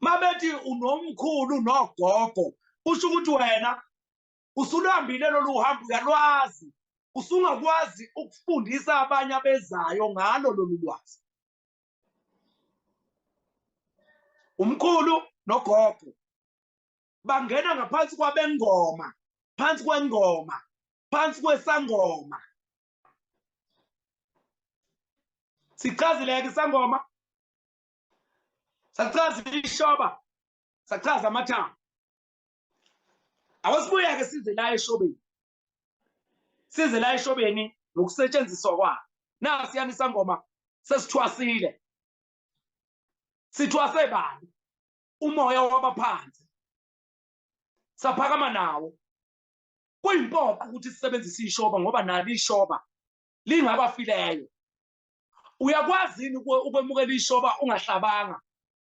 B: Mabethi unomkhulu nogogo usho ukuthi wena usulambile lolu hambo uyalwazi usungakwazi ukufundisa abanye abezayo ngalo lolu lwazi. Umkhulu nogogo bangena ngaphansi kwabengoma, phansi kwengoma, phansi kwesangoma. Sichazile-ke isangoma, sachaza ishoba, sachaza amathambo. Awasibuye-ke size la eshobeni. Size la eshobeni nokusetshenziswa kwayo. Nasiyana isangoma sesithwasile. Sithwase bani? Umoya wabaphansi. Saphakama nawo. Kuyimpoqo ukuthi sisebenzise ishoba ngoba nalo ishoba lingabafileyo. Uyakwazi yini ukwemukela ishoba ungahlabanga,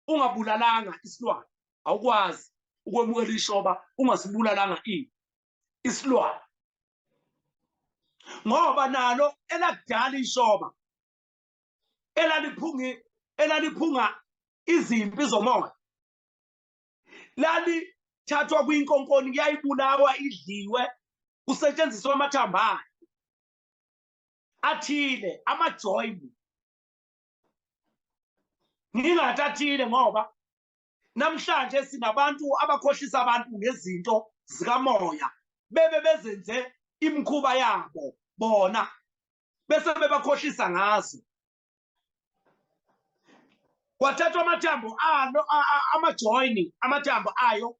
B: ungabulalanga isilwane? Awukwazi ukwemukela ishoba ungasibulalanga isilwane. Ngoba nalo elakudala ishoba elaliphunga izimpi zomoya. Lalithathwa kwinkonkoni yayibulawa idliwe kusetshenziswa amathambo ayo athile, amajoyini. Ngingathi athile ngoba namhlanje sinabantu abakhohlisa abantu ngezinto zikamoya bebe bezenze imikhuba yabo bona bese bebakhohlisa ngazo. Kwathathwa amathambo amajoyini, amathambo ayo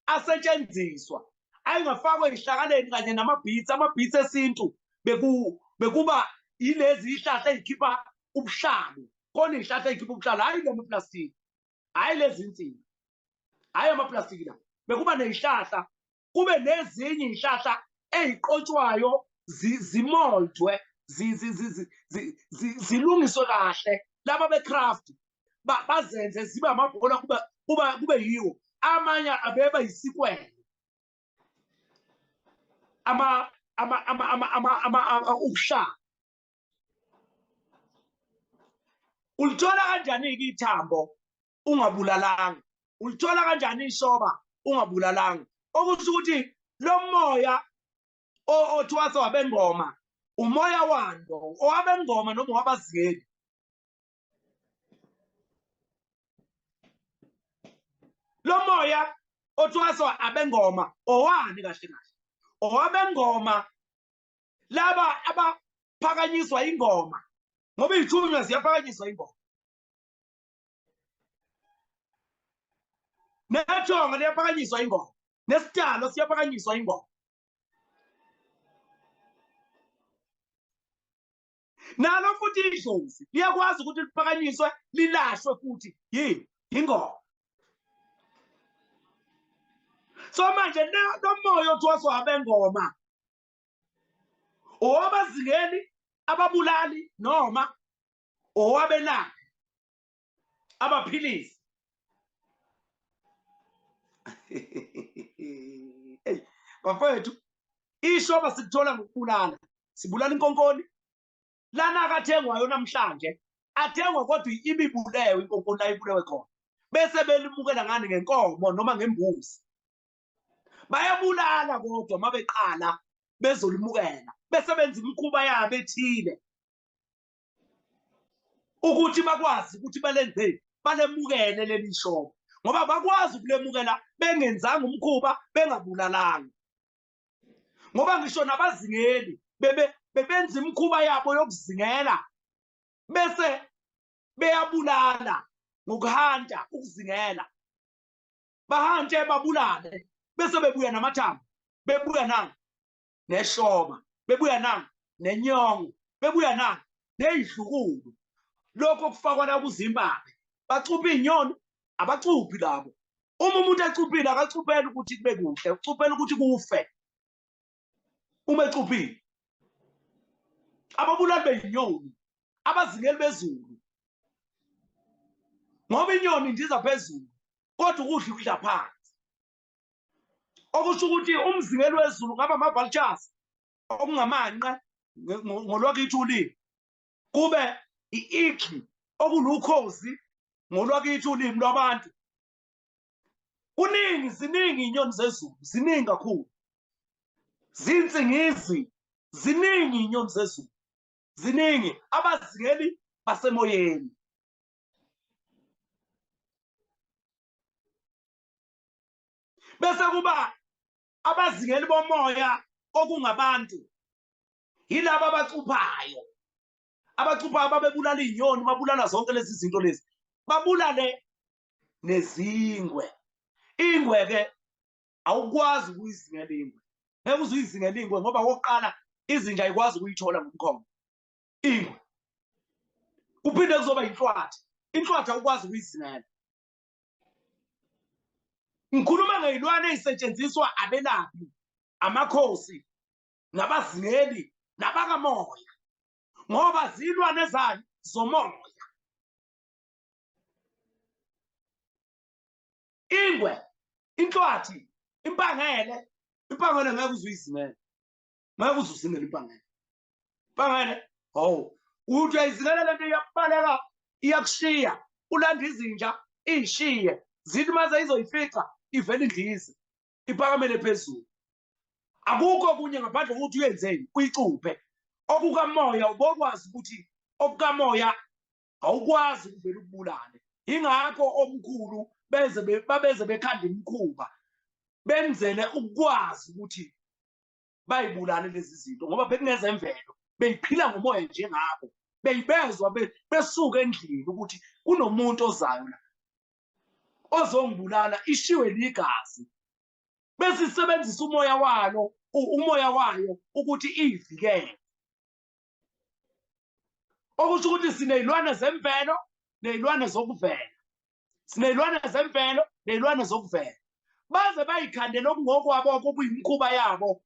B: asetshenziswa ayingafakwa ezihlakaleni kanye namabhitsi. Amabhitsi esintu bekuba yilezi ihlahla ezikhipha ubuhlalu. Khona izihlahla ezikhipha ubuhlalu, hayi le maplastiki, hayi lezi insimbi, hayi amaplastiki la. Bekuba nezihlahla, kube nezinye izihlahla eziqotshwayo zimoldwe zilungiswe kahle. Laba becraft bazenze zibe amabhola kube yiwo. Amanye abeba yisikwele. Ubuhlalo. Ulithola kanjani-ke ithambo ungabulalanga? Ulithola kanjani ishoba ungabulalanga? Okusho ukuthi lo moya othwasa wabengoma umoya wando, owabengoma noma owabazingeli. Lo moya othwasa abengoma owani kahle kahle? Owabengoma laba abaphakanyiswa ingoma, ngoba izithunywa ziyaphakanyiswa ingoma. Nethonga liyaphakanyiswa ingoma, nesitalo siyaphakanyiswa ingoma. Nalo futhi idlozi liyakwazi ukuthi liphakanyiswe lilahlwe futhi ingoma. So manje lo moya othwaswa abengoma owabazingeli, ababulali noma owabelaphi, abaphilisi. Hey bafethu, ishoba sikuthola ngokubulala. Sibulala inkonkoni. Lana akathengwayo namhlanje athengwa kodwa ibibulewe inkonkoni la ibulewe khona. Bese belimukela ngani ngenkomo noma ngembuzi. Bayabulala kodwa mabeqala bezolimukela bese benza imikhuba yabo ethile ukuthi bakwazi ukuthi balenzeni, balemukele leli shoba. Ngoba bakwazi ukulemukela bengenzanga umkhuba, bengabulalanga. Ngoba ngisho nabazingeli bebenza imikhuba yabo yokuzingela bese beyabulala ngokuhanta ukuzingela. Bahante babulale bese bebuya namathambo, bebuya nani neshoba, bebuya nani nenyongo, bebuya nani nezidlukulu. Lokho kufakwa la kuZimbabwe. Bacupha inyoni, abacuphi labo. Uma umuntu ecuphile akacupheli ukuthi kube kuhle, ucuphela ukuthi kufe. Uma ecuphile ababulali beyinyoni, abazingeli bezulu. Ngoba inyoni indiza phezulu kodwa ukudla ikudla phansi. Okusho ukuthi umzingeli wezulu ngaba ama-vultures, okungamanqe ngolwakithi ulimi, kube i-ikhi okulukhozi ngolwakithi ulimi lwabantu. Ziningi inyoni zezulu, ziningi kakhulu. Zinsingizi, ziningi inyoni zezulu, ziningi abazingeli basemoyeni. Bese kuba abazingeli bomoya okungabantu, yilabo abacuphayo, babebulala inyoni, babulala zonke lezi zinto lezi, babulale nezingwe. Ingwe-ke awukwazi ukuyizingela ingwe, ngeke uze uyizingela ingwe ngoba okokuqala izinja ayikwazi ukuyithola ngomkhomo ingwe. Kuphinde kuzoba inhlwathi, inhlwathi awukwazi ukuyizingela. Ngikhuluma ngey'lwane ey'setshenziswa abelaphi, amakhosi, nabazingeli, nabakamoya, ngoba ziyilwane zani zomoya. Ingwe, inhlwathi, impangele ngeke uze uyizingele, ngeke uze uzingele impangele. Impangele uthi uyayizingela lento iyakubaleka, iyakushiya, ulanda izinja iy'shiye, zithi maze izoyifica ivele indlize, iphakamele phezulu. Akukho okunye ngaphandle kokuthi uyenzeni, uyicuphe. Okukamoya ubokwazi ukuthi okukamoya awukwazi ukuvela ukubulale. Yingakho omkhulu babeze bekhanda imikhuba, benzele ukwazi ukuthi bayibulale lezi zinto, ngoba bekunezemvelo, beyiphila ngomoya njengabo, beyibezwa besuka endlini ukuthi kunomuntu ozayo la ozongibulala, ishiwe ligazi, bese isebenzisa umoya wayo ukuthi iyivikele. Okusho ukuthi siney'lwane zemvelo ney'lwane zokuvela, siney'lwane zemvelo ney'lwane zokuvela. Baze bayikhandela okungokwabo okuyimikhuba yabo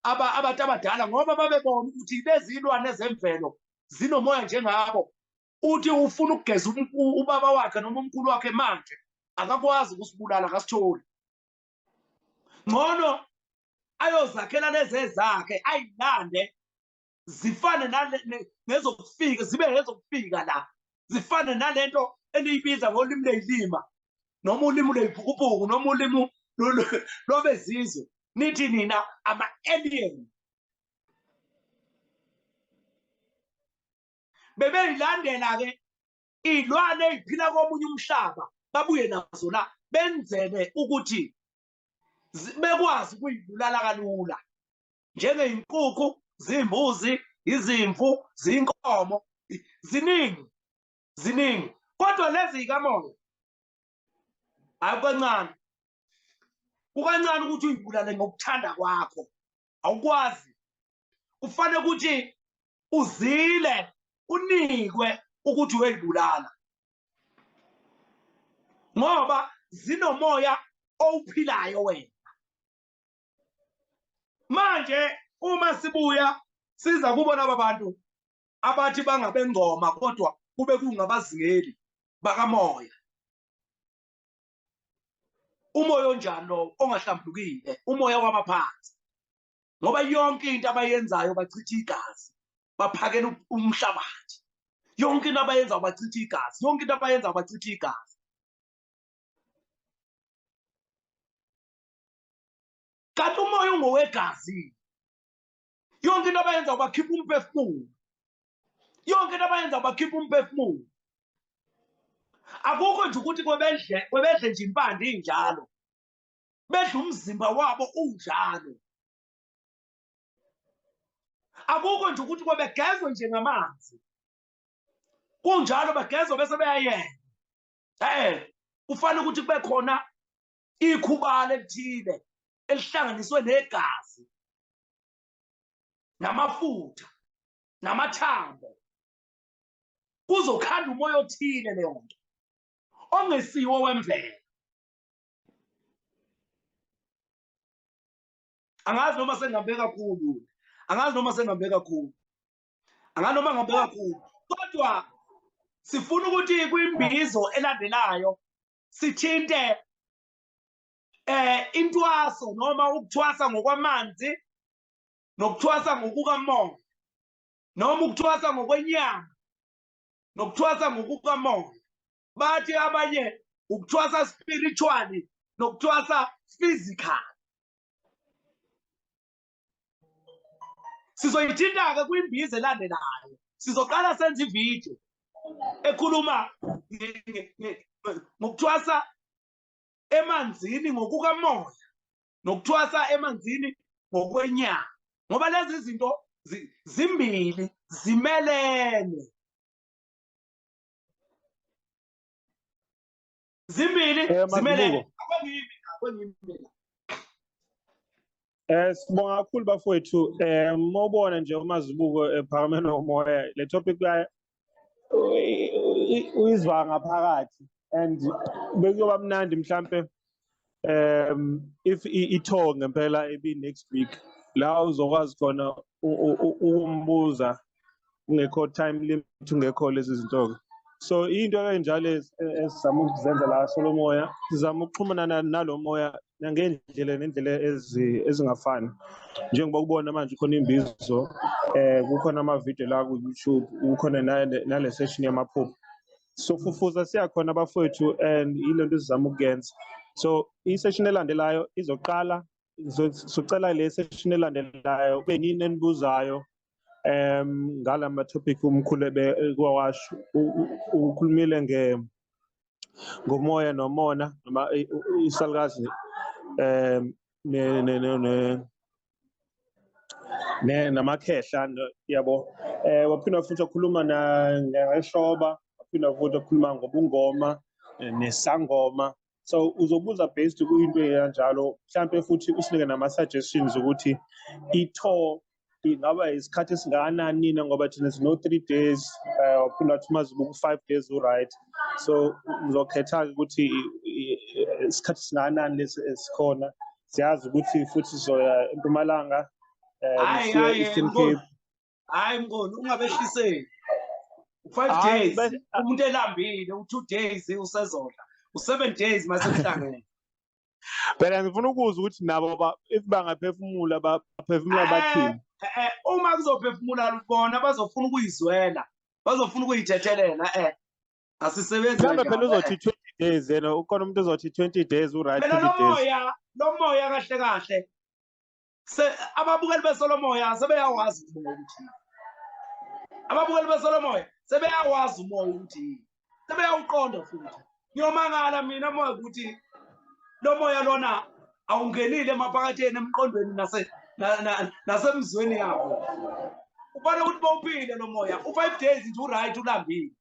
B: abantu abadala, ngoba babebona ukuthi lezi iy'lwane zemvelo zinomoya njengabo. Uthi ufuna ukugeza ubaba wakhe noma umkhulu wakhe manje akakwazi ukusibulala, akasitholi. Ngcono ayozakhela lezi ezakhe, ayilande zifane nezokufika, zibe nezokufika la, zifane nalento eliyibiza ngolimi ley'lima, noma ulimi lwey'phukuphuku, noma ulimi lwabezizwe, nithi nina ama-alien. Bebeyilandela-ke iy'lwane ey'phila komunye umhlaba, babuye nazo la benzele ukuthi bekwazi ukuyibulala kalula, njengey'nkukhu, zimbuzi, izimvu, zinkomo, ziningi. Kodwa lezi y'kamoya akukancane, kukancane ukuthi uyibulale ngokuthanda kwakho, awukwazi. Kufanele ukuthi uzile, unikwe ukuthi uyayibulala, ngoba zinomoya owuphilayo wena. Manje uma sibuya siza kubona abantu abathi bangabengoma kodwa kube kungabazingeli bakamoya, umoya onjani lo ongahlambulukile, umoya wabaphansi, ngoba yonke into abayenzayo bachitha igazi, baphakela umhlabathi. Yonke into abayenzayo bachitha igazi, yonke into abayenzayo bachitha igazi. Kanti umoya ungowegazi, yonke into abayenzayo bakhipha umphefumulo, yonke into abayenzayo bakhipha umphefumulo. Akukho nje ukuthi kwebedle nje impande injalo, bedle umzimba wabo unjalo. Akukho nje ukuthi kwebegezwe nje ngamanzi kunjalo, bagezwe bese beyayenza. Kufanele ukuthi kube khona ikhubalo elithile elihlanganiswe negazi, namafutha, namathambo, kuzokhanda umoya othile leyo nto ongesiwo wemvelo. Angazi noma sengihambe kakhulu, kodwa sifuna ukuthi kwimbizo elandelayo sithinte intwaso noma ukuthwasa ngokwamanzi nokuthwasa ngokukamoya noma ukuthwasa ngokwenyanga nokuthwasa ngokukamoya. Bathi abanye ukuthwasa spiritually nokuthwasa physical. Sizoyithinta-ke kwimbiza elandelayo. Sizoqala senze ividiyo ekhuluma ngokuthwasa emanzini ngokukamoya nokuthwasa emanzini ngokwenyanga, ngoba lezi zinto zimbili zimelene. Zimbili zimelene. Akwengiyimi.
A: Sibonga kakhulu bafowethu. Mawubona nje uMazibuko ePhakameni Nomoya, le topic la uyizwa ngaphakathi and bekuyoba mnandi mhlambe if itour ngempela ebi next week la uzokwazi khona ukumbuza ungekho time limit, ungekho lezi zinto. So into enjalo esizama ukuzenza la Solomoya, sizama ukuxhumana nalo moya ngendlela ezingafani. Njengoba ukubona manje khona imbizo, kukhona amavidiyo la ku YouTube, kukhona nale session yamaphupho. So fufuza siyakhona bafowethu and ilento sizama ukuyenza. So i-session elandelayo izoqala, socela le session elandelayo kube yini enibuzayo ngala ma-topic umkhulu kwawasho ukhulumile ngomoya nomona noma isalukazi namakhehla yabo. Waphinda futhi ukhuluma ngeshoba, waphinda futhi ukhuluma ngobungoma nesangoma. So uzobuza based kuyinto enjalo, mhlambe futhi usinike nama-suggestions ukuthi i-tour ingaba isikhathi esingakanani nina, ngoba thina sino 3 days, waphinda wathi Mazibuko 5 days right. So uzokhetha ukuthi isikhathi singakanani lesi esikhona. Siyazi ukuthi futhi sizoya eMpumalanga, Eastern Cape.
B: Hayi Mngoni, ungabehliseli. 5 days umuntu elambile, u2 days usezodla, u7 days mase kuhlangene.
A: Phela ngifuna ukuzwa ukuthi nabo if bangaphefumula baphefumula bathini.
B: Uma kuzophefumula bona bazofuna ukuyizwela, bazofuna ukuyithethelela. Asisebenzi
A: kanjalo. Mhlawumbe phela uzothi 20 days yena, ukhona umuntu ozothi 20 days right.
B: Phela lo moya kahle kahle ababukeli beSolomoya sebeyawazi umoya ukuthi. Ababukeli beSolomoya sebeyawazi umoya ukuthi. Sebeyawuqonda futhi. Ngiyomangala mina moya ukuthi lo moya lona awungenile emaphakatheni emqondweni nasemzweni yabo. Ubona ukuthi bawuphile lo moya. U5 days nje uright ulambile.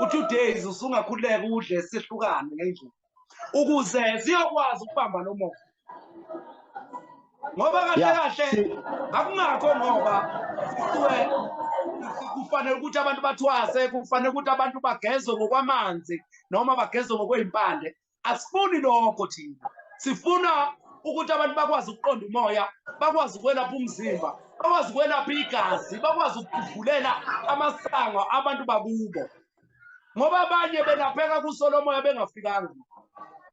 B: U2 days usungakhuleka udle sihlukane ngendlela. Ukuze siyakwazi ukubamba lo moya. Ngoba kahle akungakho ngoba sisuke kufanele ukuthi abantu bathwase, kufanele ukuthi abantu bagezwe ngokwamanzi noma bagezwe ngokwezimpande. Asifuni lokho thina. Sifuna ukuthi abantu bakwazi ukuqonda umoya, bakwazi ukwelapha umzimba, bakwazi ukwelapha igazi, bakwazi ukuvulela amasango abantu bakubo. Ngoba abanye belapheka kuSolomoya bengafikanga.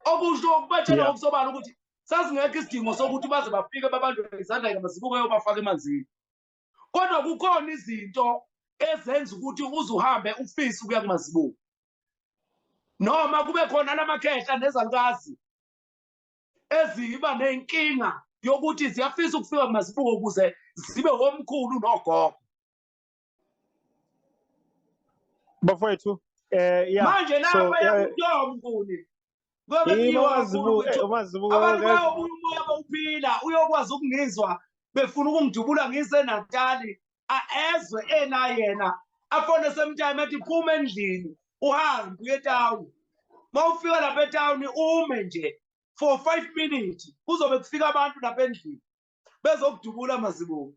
B: Okusho ukubethela okusobala ukuthi sasingekho isidingo sokuthi baze bafike babanjwe izandla ngamazibuko yobafaka emanzini. Kodwa kukhona izinto ezenza ukuthi uze uhambe ufise ukuya kumazibuko. Noma kube khona namakhehla nezalukazi eziba nenkinga yokuthi ziyafisa ukufika kumazibuko ukuze zibe omkhulu nogogo.
A: Bafowethu
B: manje lapha yakuyomkhulu.
A: Umazibuko
B: abantu bayobuya bawuphila, uyokwazi ukungizwa befuna ukungidubula ngise Natali, ezwe yena afone sometime ethi phuma endlini uhambe uye etawuni. Mawufika lapha etawuni ume nje for 5 minutes kuzobe kufika abantu lapha endlini bezokudubula Mazibuko.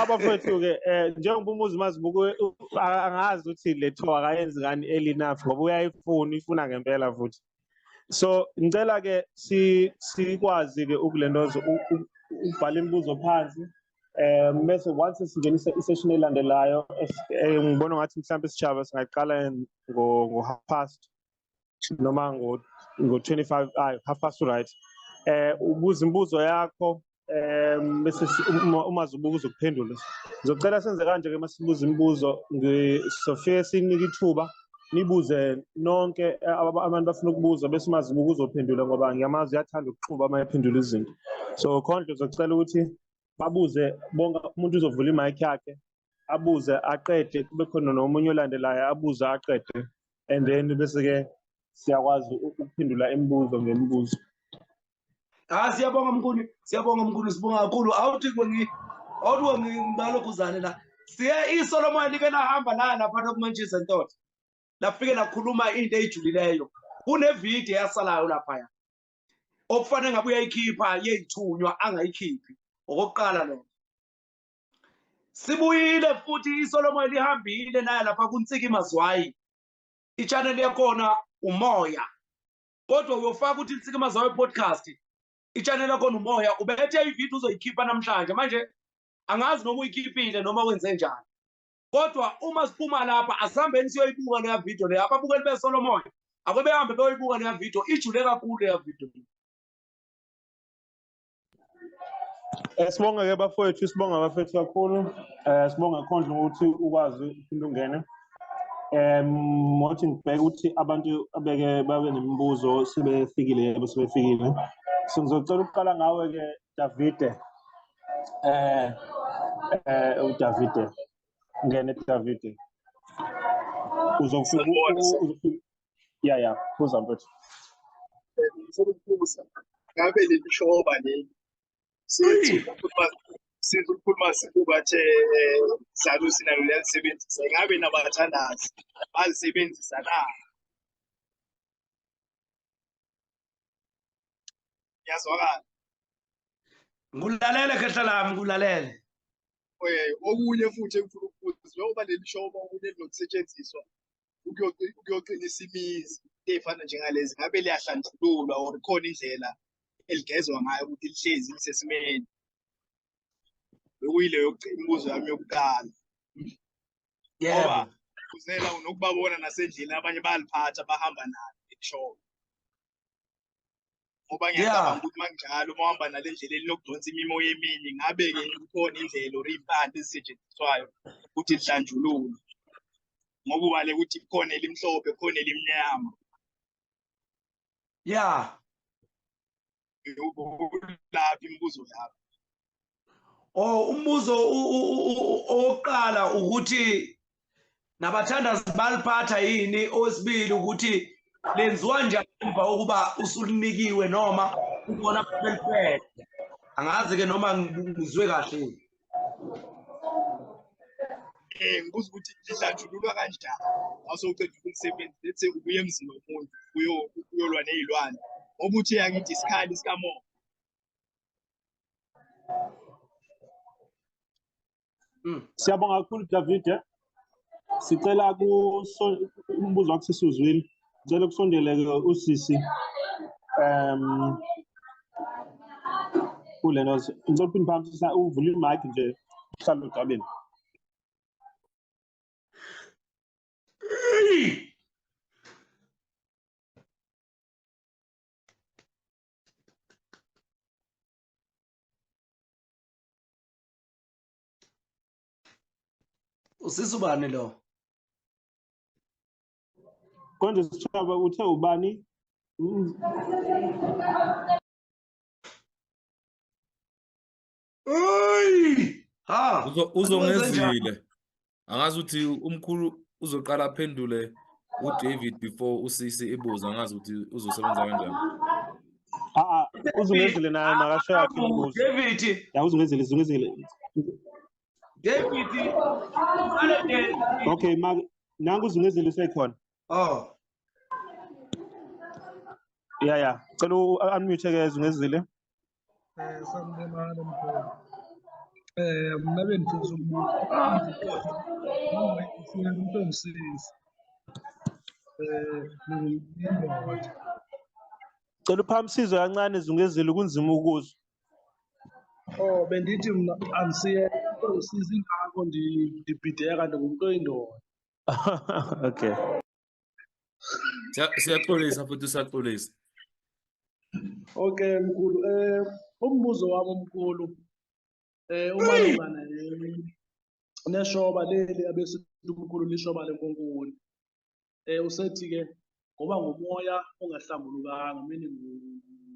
A: Bafowethu ke njengoba umuzi Mazibuko angazi ukuthi le tour akayenzi ngani early enough ngoba uyayifuna ifuna ngempela futhi. So ngicela ke sikwazi ke ukulendoza ubhala imibuzo phansi, bese once singenisa i-session elandelayo ngibona ngathi mhlawumbe isijaba singaqala ngo 1/2 noma ngo 25 1/2 right. ubuza imibuzo yakho bese uma uzubuka uzokuphendula. Ngizocela senze kanje-ke uma sibuza imibuzo sofike sinike ithuba nibuze nonke abantu bafuna ukubuza bese uma zibuka uzophendula ngoba ngiyamazi uyathanda ukuxuba uma ephendula izinto. So Khondlo uzocela ukuthi babuze bonke, umuntu uzovula i-mic yakhe abuze aqede, kube khona nomunye olandelayo abuze aqede, and then bese-ke siyakwazi ukuphendula imibuzo ngemibuzo.
B: Siyabonga Mkhulu, sibonga kakhulu. Awuthi ngibalokhuzane la. Siye iSolomon like nahamba la lapha kuManchester Ntot. Lafike lakhuluma into ejijulileyo. Kunevideo yasalayo lapha. Okufanele ngabe uyayikhipha yeyithunywa angayikhiphi. Okokuqala lo. Sibuyile futhi iSolomon lihambile naye lapha kuNtsiki Mazwayi. I-channel yakhona Umoya. Kodwa uyofaka ukuthi Ntsiki Mazwayi podcast. I-channel yakhona Umoya ubethe ivideo uzoyikhipha namhlanje. Manje angazi noma uyikhiphile noma wenze njani. Kodwa uma siphuma lapha asihambeni siyoyibuka leya video leyo. Ababukeli beSolomon ake behambe beyoyibuka leya video. Ijule kakhulu leya video.
A: Sibonga-ke bafowethu, sibonga bafowethu kakhulu. Sibonga Khondlo ukuthi ukwazi uphinde ungene. Ngothi ngibheke ukuthi abantu abeke babe nemibuzo sebefikile besebefikile. So ngizocela ukuqala ngawe-ke Davide. uDavide. Ngene Davide. Uzofika. Yeah, phuza mfethu.
C: Ngizokuphuza. Ngabe le shoba le sizokhuluma sikubathe salusi nalo liyalisebenzisa. Ngabe nabathandazi balisebenzisa na? Yazwakala.
B: Ngulalele khehla lami, ngulalele.
C: Okunye futhi engifuna ukubuza njengoba leli shoba okunye lokusetshenziswa ukuyoqinisa imizi efana njengalezi, ngabe liyahlanjululwa or khona indlela eligezwa ngayo ukuthi lihlezi lisesimeni? Bekuyileyo imibuzo yami yokuqala.
B: Yebo.
C: Uzela unokubabona nasendlini abanye bayaliphatha bahamba nalo ishoba. Ngoba ngiyacabanga ukuthi manjalo uma uhamba nale ndlela elinokudonsa imimoya eminingi, ngabe-ke ikhona indlela or impande ezisetshenziswayo ukuthi lihlanjululwe. Ngoba ubale ukuthi khona elimhlophe khona elimnyama.
B: Yeah.
C: Laphi imibuzo lapho?
B: Umbuzo oqala ukuthi nabathandazi baliphatha yini, owesibili ukuthi lenziwa njani emva ukuba usulinikiwe noma ukubona beliphethe. Angazi ke noma ngizwe kahle.
C: Ngibuza ukuthi lihlanjululwa kanjani awusoceda ukulisebenza, lethe ubuye emzini womuntu uyolwa nezilwane. Ngoba uthi yakithi isikhali sikamoya.
A: Siyabonga kakhulu Davide. Sicela umbuzo wakho sisuzwile. Ngicela kusondele usisi kulena ngicela uphinde phambi uvule i-mic nje uhlale udabeni.
B: Usisubani lo?
A: Konje sithaba uthe ubani?
B: Ha,
D: uzongezile. Angazi ukuthi umkhulu uzoqala aphendule uDavid before usisi ebuza, angazi ukuthi uzosebenza kanjani.
A: Uzungezile naye makasho yakhe imibuzo.
B: David.
A: Ya uzungezile.
B: David.
A: Okay, nangu uzungezile usekhona. Yeah. Cela unmute ke uzungezile.
E: Sanibonani mkhulu. Mna bendifisa ukubuza umuntu ongisiza. Ngiyindoda.
A: Cela uphamsizo kancane uzungezile kunzima ukuzwa.
E: Bendithi mna angisiye ongisiza ingako ndibhideka kanti ngumuntu oyindoda.
A: Okay.
D: Siyaxolisa futhi siyaxolisa.
E: Okay mkhulu, umbuzo wami omkhulu umalungana neshoba leli abesithi umkhulu lishoba lenkonkoni. Usethi ke ngoba ngomoya ongahlambulukanga, meaning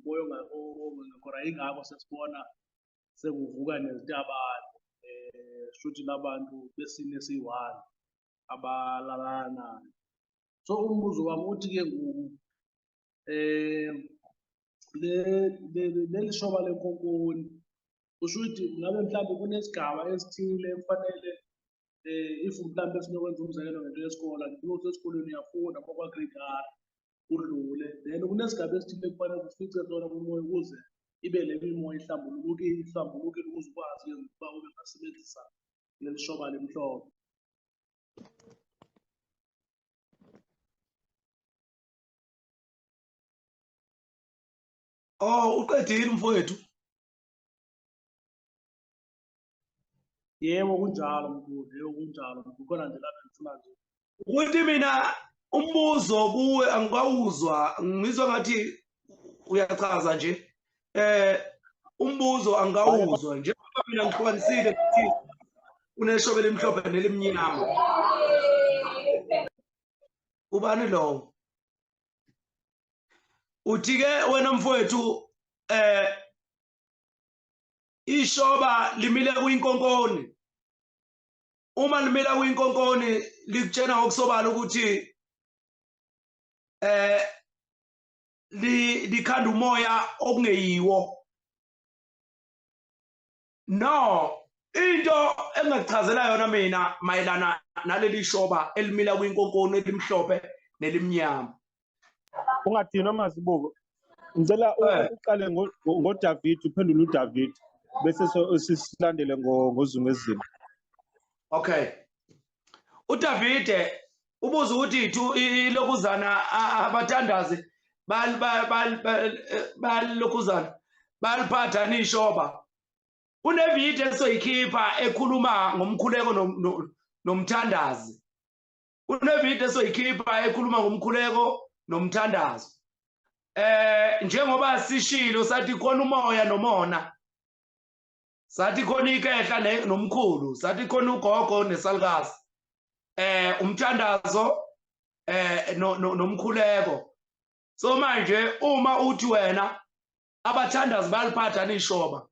E: umoya ongekho right, ingakho sesibona sekuvuka nezitabane shuthi labantu besine esiyi-1 abalalanayo. So umbuzo wami uthi ke ngoku leli shoba lenkonkoni kusho ukuthi ngabe mhlawumbe kunesigaba esithile ekufanele if mhlawumbe sinokwenza umzekelo ngento yesikole, uthi esikoleni uyafunda kwakwa-grade R udlule, then kunesigaba esithile kufanele ufice sona kumoya ukuze ibe le mimoya ihlambulukile ukuze ukwazi ukuba ube ngasebenzisa leli shoba limhlophe.
B: Oh, uqedile mfowethu.
E: Yebo kunjalo mkhulu, yebo kunjalo. Kukhona nje lapha ngifuna nje
B: Ukuthi mina umbuzo kuwe angikawuzwa, ngizwa ngathi uyachaza nje. Umbuzo angikawuzwa njengoba mina ngihlukanisile ukuthi uneshobe elimhlophe nelimnyama. Ubani lo? Uthi ke wena mfowethu ishoba limile kuyinkonkoni. Uma limila kuyinkonkoni likutshena ngokusobala ukuthi likhanda umoya okungeyiwo. No, into engakuchazela yona mina mayelana naleli shoba elimila kuyinkonkoni elimhlophe nelimnyama.
A: Ungathini Masibuko, ngicela uqale ngoDavid, uphendule uDavid bese sisilandele ngozungezimo.
B: Okay. uDavide ubuza ukuthi ilokuzana abathandazi balokuzana baliphatha nishoba. Unevideo esoyikhipha ekhuluma ngomkhuleko nomthandazi. Unevideo esoyikhipha ekhuluma ngomkhuleko nomthandazo. Njengoba sishilo sathi khona umoya nomona. Sathi khona ikehla nomkhulu, sathi khona ugogo nesalukazi. Umthandazo nomkhuleko. So manje uma uthi wena abathandazi baliphatha nishoba.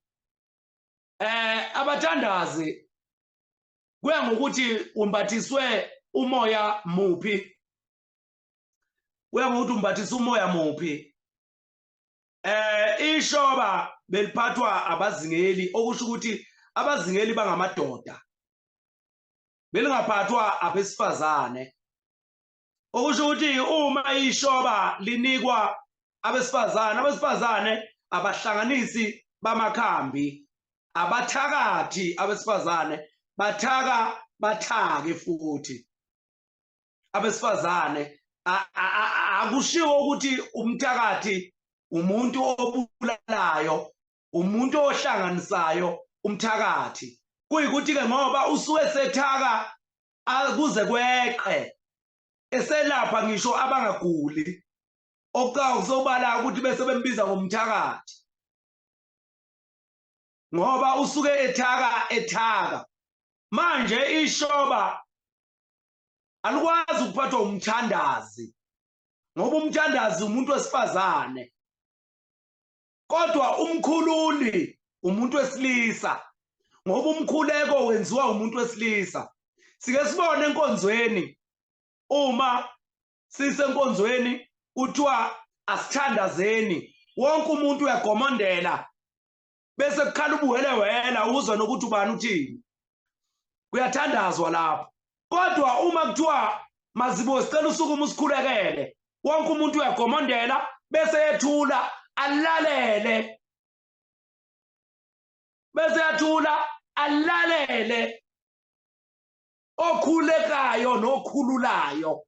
B: Abathandazi kuya ngokuthi umbathiswe umoya muphi. Kuya ngokuthi umbathiswe umoya muphi. Ishoba beliphathwa abazingeli, okusho ukuthi abazingeli bangamadoda. Belingaphathwa abesifazane. Okusho ukuthi uma ishoba linikwa abesifazane abahlanganisi bamakhambi, abathakathi abesifazane bathake futhi. Abesifazane akushiwo ukuthi umthakathi umuntu obulalayo, umuntu ohlanganisayo umthakathi. Kuyikuthi ke ngoba usuke sethaka akuze kweqe eselapha ngisho abangaguli, okusobala ukuthi bese bembiza ngomthakathi ngoba usuke ethaka. Manje ishoba alikwazi ukuphathwa umthandazi ngoba umthandazi umuntu wesifazane, kodwa umkhululi umuntu wesilisa ngoba umkhuleko wenziwa umuntu wesilisa. Sike sibone enkonzweni, uma sisenkonzweni uthiwa asithandazeni, wonke umuntu uyagomondela bese kukhala ubuhelewela uzwa nokuthi ubani uthini. Kuyathandazwa lapho. Kodwa uma kuthiwa Mazibo sicela usukuma usikhulekele, wonke umuntu uyagomondela bese yethula alalele. Bese yathula alalele. Okhulekayo nokhululayo.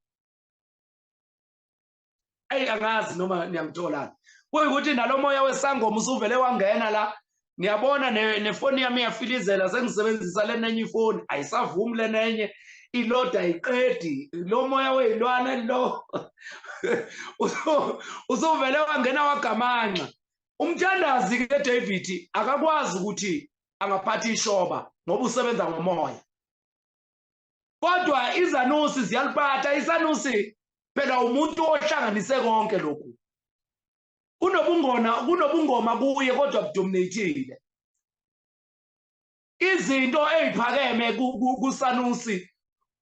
B: Angazi noma niyangithola. Kuyikuthi nalomoya wesangoma usuvele wangena la. Niyabona nefoni yami iyafilizela, sengisebenzisa lenenye ifoni ayisavumi lenenye. iloda ayiqedi lo moya weyilwana lo uzovele wangena wagamanxa. Umthandazi ke David akakwazi ukuthi angaphatha ishoba ngoba usebenza ngomoya. Kodwa izanusi ziyaliphatha. Isanusi phela umuntu ohlanganise konke lokhu. Kunobungoma kuye kodwa budominateile. Izinto eziphakeme kusanusi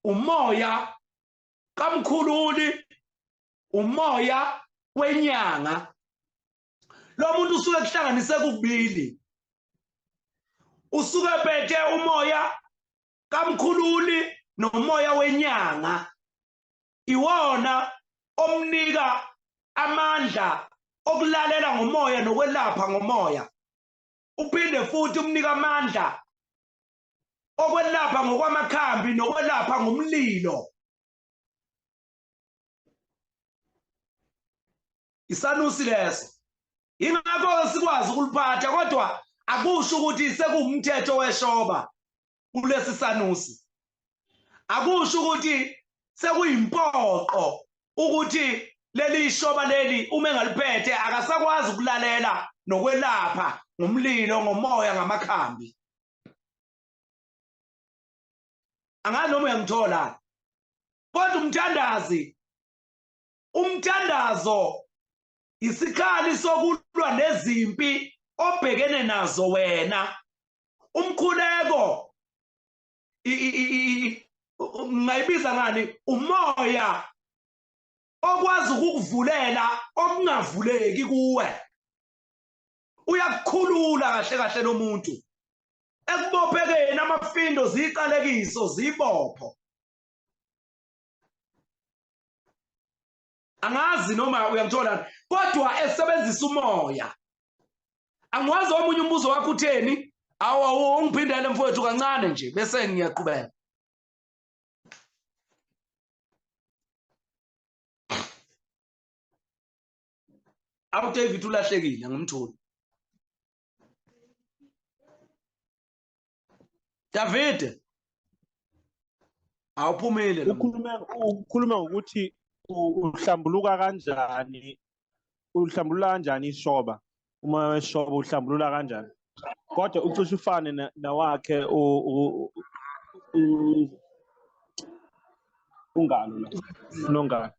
B: umoya kamkhululi, umoya wenyanga. Lo muntu usuke kuhlanganise kubili. Usuke phethe umoya kamkhululi nomoya wenyanga. Iwona omnika amandla okulalela ngomoya nokwelapha ngomoya. Uphinde futhi umnika amandla okwelapha ngokwamakhambi nokwelapha ngomlilo. Isanusi leso. Ingakho sikwazi ukuliphatha kodwa akusho ukuthi sekuwumthetho weshoba kulesi sanusi. Akusho ukuthi sekuyimpoqo ukuthi leli shoba leli uma engaliphethe akasakwazi ukulalela nokwelapha ngomlilo ngomoya ngamakhambi. Angazi noma uyangithola. Kodwa umthandazo isikhali sokulwa nezimpi obhekene nazo wena. Umkhuleko ngayibiza ngani umoya okwazi ukukuvulela okungavuleki kuwe. Uyakukhulula kahle kahle lo muntu. Ekubophekeni amafindo ziqalekiso zibopho. Angazi noma uyangithola kodwa esebenzisa umoya. Angwazi omunye umbuzo wakho utheni? Awu ungiphindele mfowethu kancane nje bese ngiyaqhubeka. Awu David ulahlekile ngimtholi. David awuphumile lo.
A: Ukhuluma ngokuthi uhlambuluka kanjani? Uhlambulula kanjani ishoba? Uma weshoba uhlambulula kanjani? Kodwa ucishe ufane nawakhe ungalo la. Nongalo.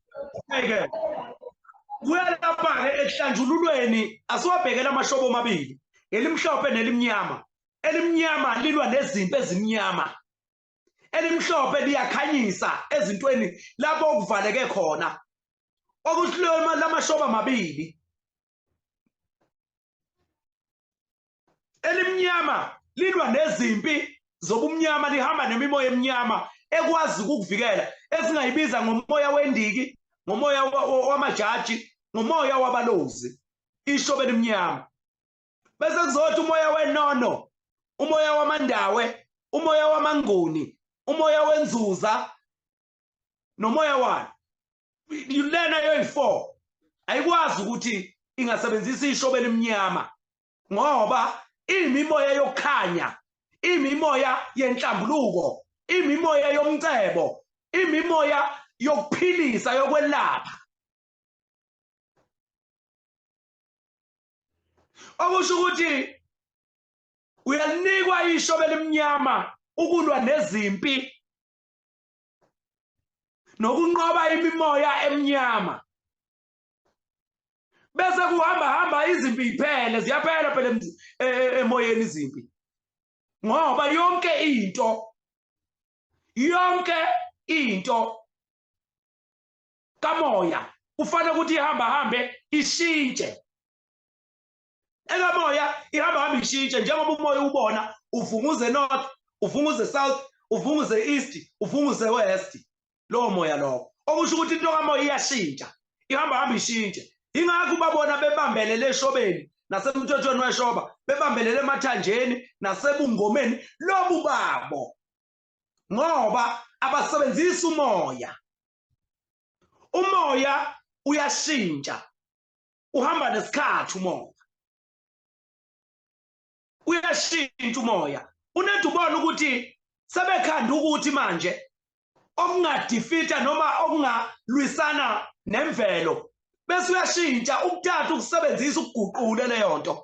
B: Ngeke. Kuyalapha ehlanjululweni asiwabhekela amashoba omabili. Elimhlophe nelimnyama. Elimnyama lilwa nezimpi ezimnyama. Elimhlophe liyakhanyisa ezintweni lapho okuvaleke khona. Okuhloma lamashoba amabili. Elimnyama lilwa nezimpi zobumnyama lihamba nemimoya emnyama ekwazi ukukuvikela esingayibiza ngomoya wendiki, ngomoya wamajaji, ngomoya wabalozi. Ishoba elimnyama. Bese kuzothi umoya wenono, umoya wamandawe, umoya wamanguni, umoya wenzuza nomoya wani. Lena yoyi4 ayikwazi ukuthi ingasebenzisa ishoba elimnyama ngoba imimoya yokukhanya, imimoya yenhlambuluko, imimoya yomcebo, imimoya yokuphilisa yokwelapha. Okusho ukuthi uyalinikwa ishoba elimnyama ukulwa nezimpi nokunqoba imimoya emnyama. Bese kuhamba izimpi iphele ziyaphela phela emoyeni izimpi. Ngoba yonke into kamoya kufanele ukuthi ihambe ishintshe. Ekamoya ihamba ishintshe njengoba umoya ubona uvunguze north, uvunguze south, uvunguze east, uvunguze west. Lo moya lo okusho ukuthi into kamoya iyashintsha, ihamba ishintshe. Ingakho babona bebambelele eshobeni nasemthethweni weshoba, bebambelele emathanjeni nasebungomeni lobu babo ngoba abasebenzisa umoya. Umoya uyashintsha, uhamba nesikhathi umoya. Uyashintsha umoya. Unethu ubona ukuthi sebekhanda ukuthi manje okungadefeata noma okungalwisana nemvelo bese uyashintsha ukuthatha ukusebenzisa ukuguqula leyo nto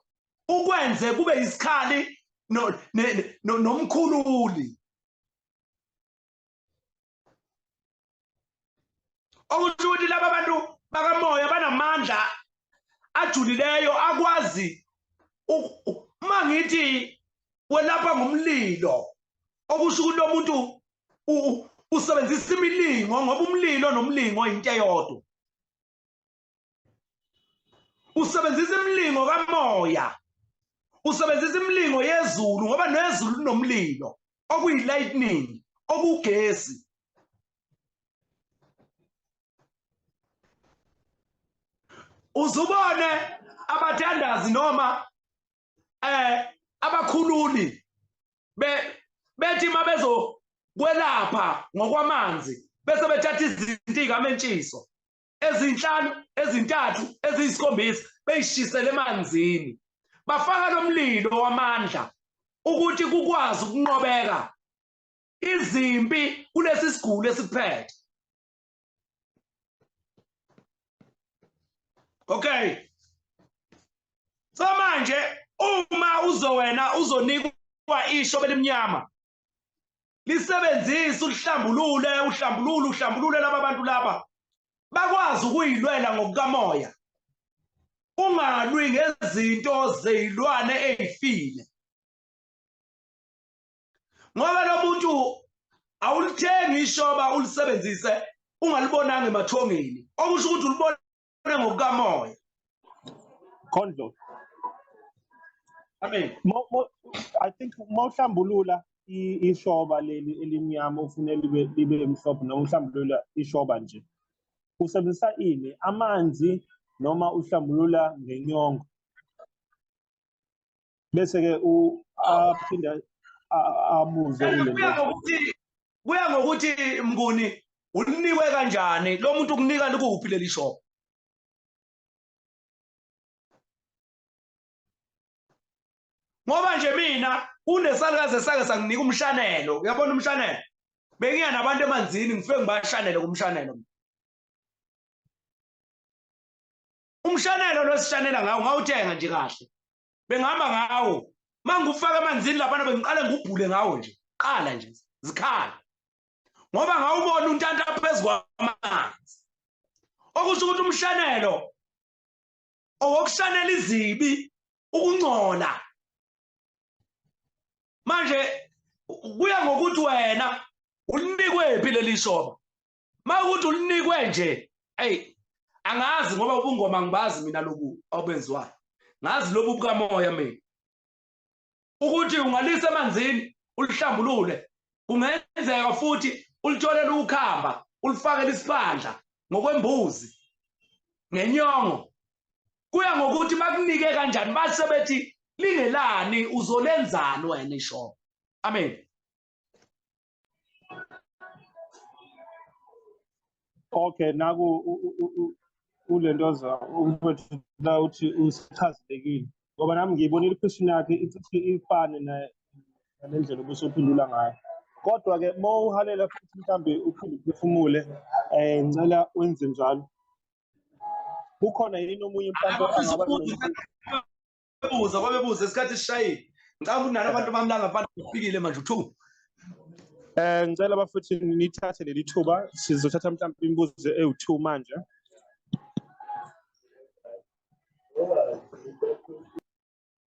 B: ukwenze kube isikhali nomkhululi okusho ukuthi laba bantu bakamoya banamandla ajulileyo akwazi uma ngithi welapha ngomlilo okusho ukuthi lo muntu usebenzisa imilingo ngoba umlilo nomlingo into eyodwa usebenzisa imilingo kamoya usebenzisa imilingo yezulu ngoba nezulu linomlilo okuyi-lightning okugesi uzubone abathandazi noma abakhululi bethi uma bezokwelapha ngokwamanzi bese bethatha izinto ey'kamentshiso ezinhlanu ezintathu eziyisikhombisa beyishisele emanzini bafaka lo mlilo wamandla ukuthi kukwazi ukunqobeka izimpi kulesi siguli esiphethe. Okay, so manje uma wena uzonikwa isho elimnyama lisebenzise uhlambulule laba bantu laba bakwazi ukuyilwela ngokukamoya ungalwi ngezinto zeyilwane ezifile ngoba lo muntu awulithengi ishoba ulisebenzise ungalibonanga emathongeni okusho ukuthi ulibona ngokukamoya.
A: Khondlo.
B: Amen.
A: I think mawuhlambulula ishoba leli elimnyama ufune libe emhlophe noma uhlambulula ishoba nje usebenzisa ini amanzi noma uhlambulula ngenyongo bese ke aphinda abuze
B: kuya ngokuthi Mnguni ulinikwe kanjani lo muntu ukunika likuphi leli shoba ngoba nje mina kunesalukazi sake sanginika umshanelo uyabona umshanelo bengiya nabantu emanzini ngifike ngibashanele kumshanelo umshanelo losishanela ngawo ngawuthenga nje kahle bengihamba ngawo mangufaka emanzini lapha bengiqale ngubhule ngawo nje qala nje zikhala ngoba ngawubona untanta phezulu kwamanzi okusho ukuthi umshanelo owokushanela izibi ukungcola manje kuya ngokuthi wena ulinikwe phi leli shoba makuthi ulinikwe nje angazi ngoba ubungoma ngibazi mina lobu obenziwayo ngazi lobu bukamoya mina ukuthi ungalisa emanzini ulihlambulule kungenzeka futhi ulitholele ukhamba ulifakele isiphandla ngokwembuzi ngenyongo kuya ngokuthi makunike kanjani base bethi lingelani uzolenzani wena ishoba. Amen.
A: Okay, naku ulentoza umfowethu la uthi usichazekile ngoba nami ngiyibonile iquestion yakhe ithi ifane nalendlela obusuphendula ngayo kodwa ke mawuhalela futhi mhlambe uphinde uphefumule ngicela wenze njalo kukhona yini omunye mhlambe angaba
B: bebuza isikhathi sishayile ngicabanga ukuthi nalabantu bamlanga abantu bafikile manje u2
A: ngicela bafuthu nithathe leli thuba sizothatha mhlambe imibuzo ewu2 manje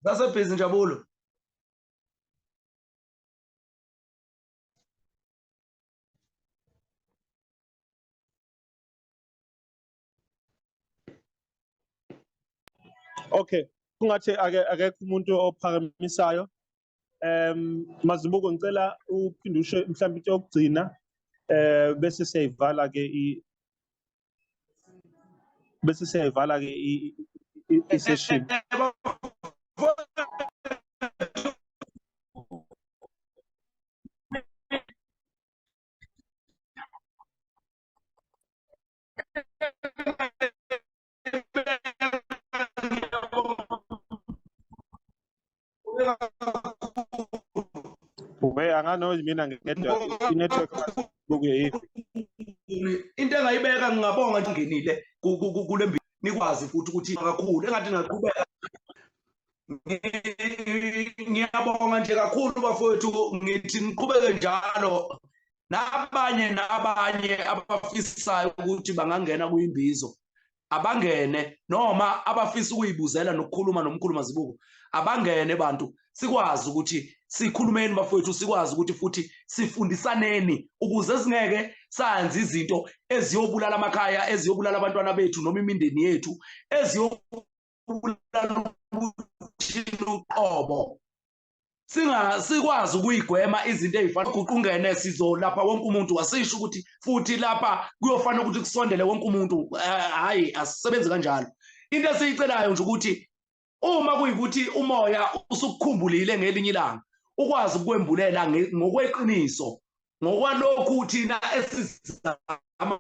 B: Zasebhizi Njabulo.
A: Okay, kungathi akekho umuntu ophakamisayo. Mazibuko ngicela uphinde usho mhlawumbe into yokugcina bese siyayivala ke i-session. Ube angano mina ngedwa i-network kuye yivi.
B: into engayibeka ngingabonga ngingenile kule mbi nikwazi futhi ukuthi kakhulu engathi ngaqhubeka ngiyabonga nje kakhulu bafowethu ngithi niqhubeke njalo nabanye abafisayo ukuthi bangangena kuyimbizo abangene noma abafisa ukuyibuzela nokukhuluma nomkhuluma zibuko abangene bantu sikwazi ukuthi sikhulumeni bafowethu sikwazi ukuthi futhi sifundisaneni ukuze singeke sanze izinto eziyobulala amakhaya eziyobulala abantwana bethu noma imindeni yethu eziyobulala uqobo sikwazi ukuyigwema izinto ezifana guqungene sizolapha wonke umuntu wasisho ukuthi futhi lapha kuyofanele ukuthi kusondele wonke umuntu hayi asisebenze kanjalo into esiyicelayo nje ukuthi uma kuyikuthi umoya usukukhumbulile ngelinye ilanga ukwazi ukwembulela ngokweqiniso ngokwalokhu thina esizama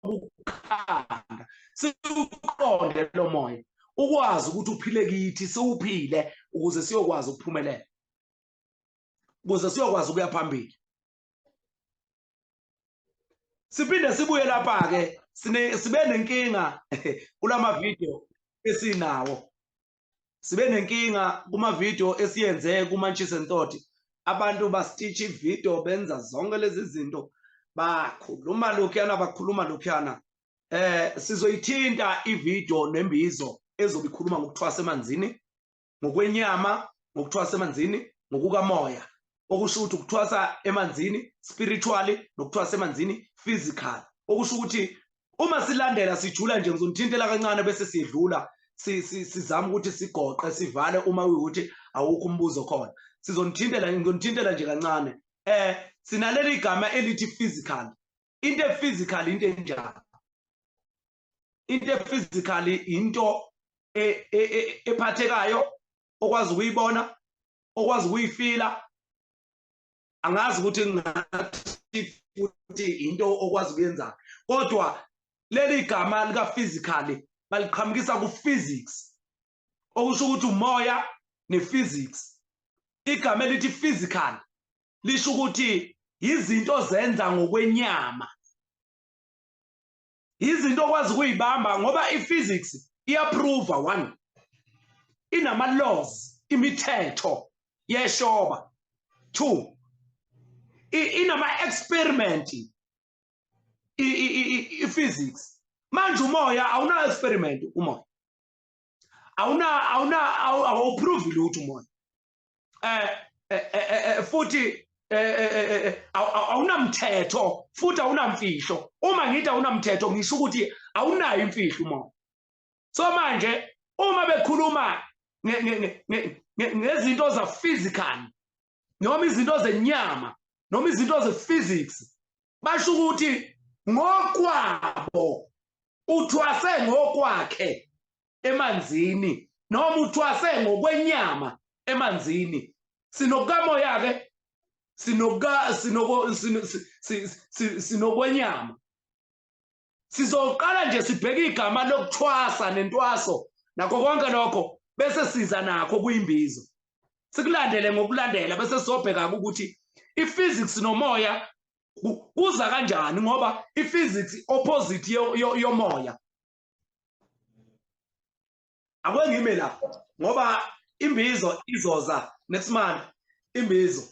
B: ukukhanda siqonde lo moya ukwazi ukuthi uphile kithi siwuphile ukuze siyokwazi ukuphumelela ukuze siyokwazi ukuya phambili siphinde sibuye lapha ke sibe nenkinga kulama video esinawo sibe nenkinga kuma video esiyenze ku Manchester Toti abantu bastitch video benza zonke lezi zinto bakhuluma lokhuyana sizoyithinta ivideo nembizo ezobikhuluma ngokuthwasa emanzini ngokwenyama ngokuthwasa emanzini ngokukamoya okusho ukuthi ukuthwasa emanzini spiritually nokuthwasa emanzini physical okusho ukuthi uma silandela sijula nje ngizonithintela kancane bese siyedlula sizama ukuthi sigoqe sivale uma uyukuthi awukho umbuzo khona ngizonithintela nje kancane sinaleli igama elithi physical into physical into enjani into physical into ephathekayo okwazi ukuyibona okwazi ukuyifila angazi ukuthi ngathi futhi into okwazi ukuyenza kodwa leli igama lika physical baliqhamukisa ku physics okusho ukuthi umoya ne physics igama elithi physical lisho ukuthi izinto zenza ngokwenyama izinto okwazi ukuyibamba ngoba iphysics iapprove one inama laws imithetho yeshoba two inama experiment physics manje umoya awuna experiment umoya awuprove lutho umoya futhi awunamthetho futhi awunamfihlo uma ngithi awunamthetho ngisho ukuthi awunayo imfihlo umoya so manje uma bekhuluma ngezinto za physical noma izinto zenyama noma izinto ze physics basho ukuthi ngokwabo uthwase ngokwakhe emanzini noma uthwase ngokwenyama emanzini sinokamoya ke sinokwenyama sizoqala nje sibheke igama lokuthwasa nentwaso nakho konke lokho bese siza nakho kuyimbizo sikulandele ngokulandela bese sobheka ukuthi iphysics nomoya kuza kanjani ngoba iphysics opposite yomoya akwengime la ngoba imbizo izoza next month imbizo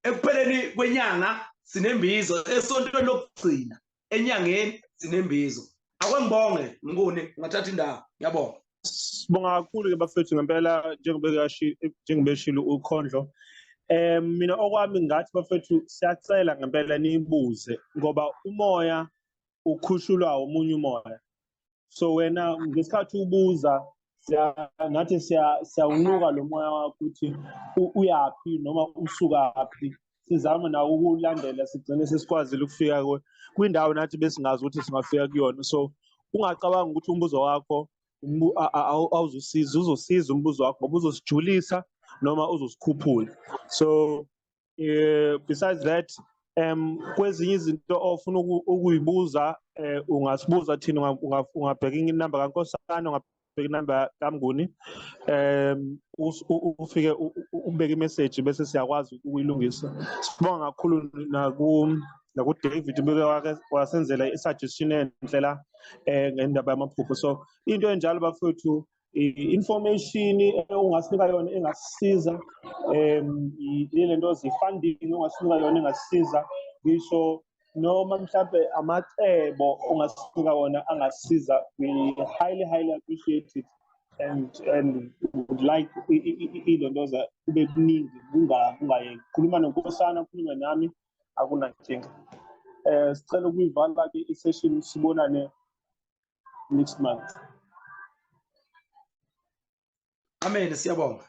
B: ekupheleni kwenyanga sinembizo esontweni lokugcina enyangeni sinembizo akwengibonge ngikuni ngathatha indawo ngiyabonga
A: sibonga kakhulu ke bafethu ngempela njengebeshilo ukhondlo mina okwami ngathi bafethu siyacela ngempela nibuze ngoba umoya ukhushulwa umunye umoya so wena ngesikhathi ubuza ngathi siyawunuka lo moya wakho ukuthi uyapi noma usukaphi sizama nawo ukulandela sigcine sesikwazile ukufika kwindawo nathi besingazi ukuthi singafika kuyona so ungacabanga ukuthi umbuzo wakho awuzosiza uzosiza umbuzo wakho ngoba uzosijulisa noma uzosikhuphula so besides that kwezinye izinto ofuna ukuyibuza ungasibuza thina ungabheka inamba kaNkosana ungabheka inamba kaMnguni ufike ubeke imessage bese siyakwazi ukuyilungisa sibonga kakhulu naku David beke wasenzela i-suggestion enhle la ngendaba yamaphupho. So into enjalo bafowethu information ongasinika yona engasisiza ile nto zi-funding ongasinika yona engasisiza ngisho noma mhlambe amacebo ongasinika wona angasiza. We highly appreciate it and would like ilondoza kube kuningi kungayeki. Khuluma nonkosana, khuluma nami, akunankinga. Sicela ukuyivala ke i-session, sibonane next month.
B: Amen, siyabonga.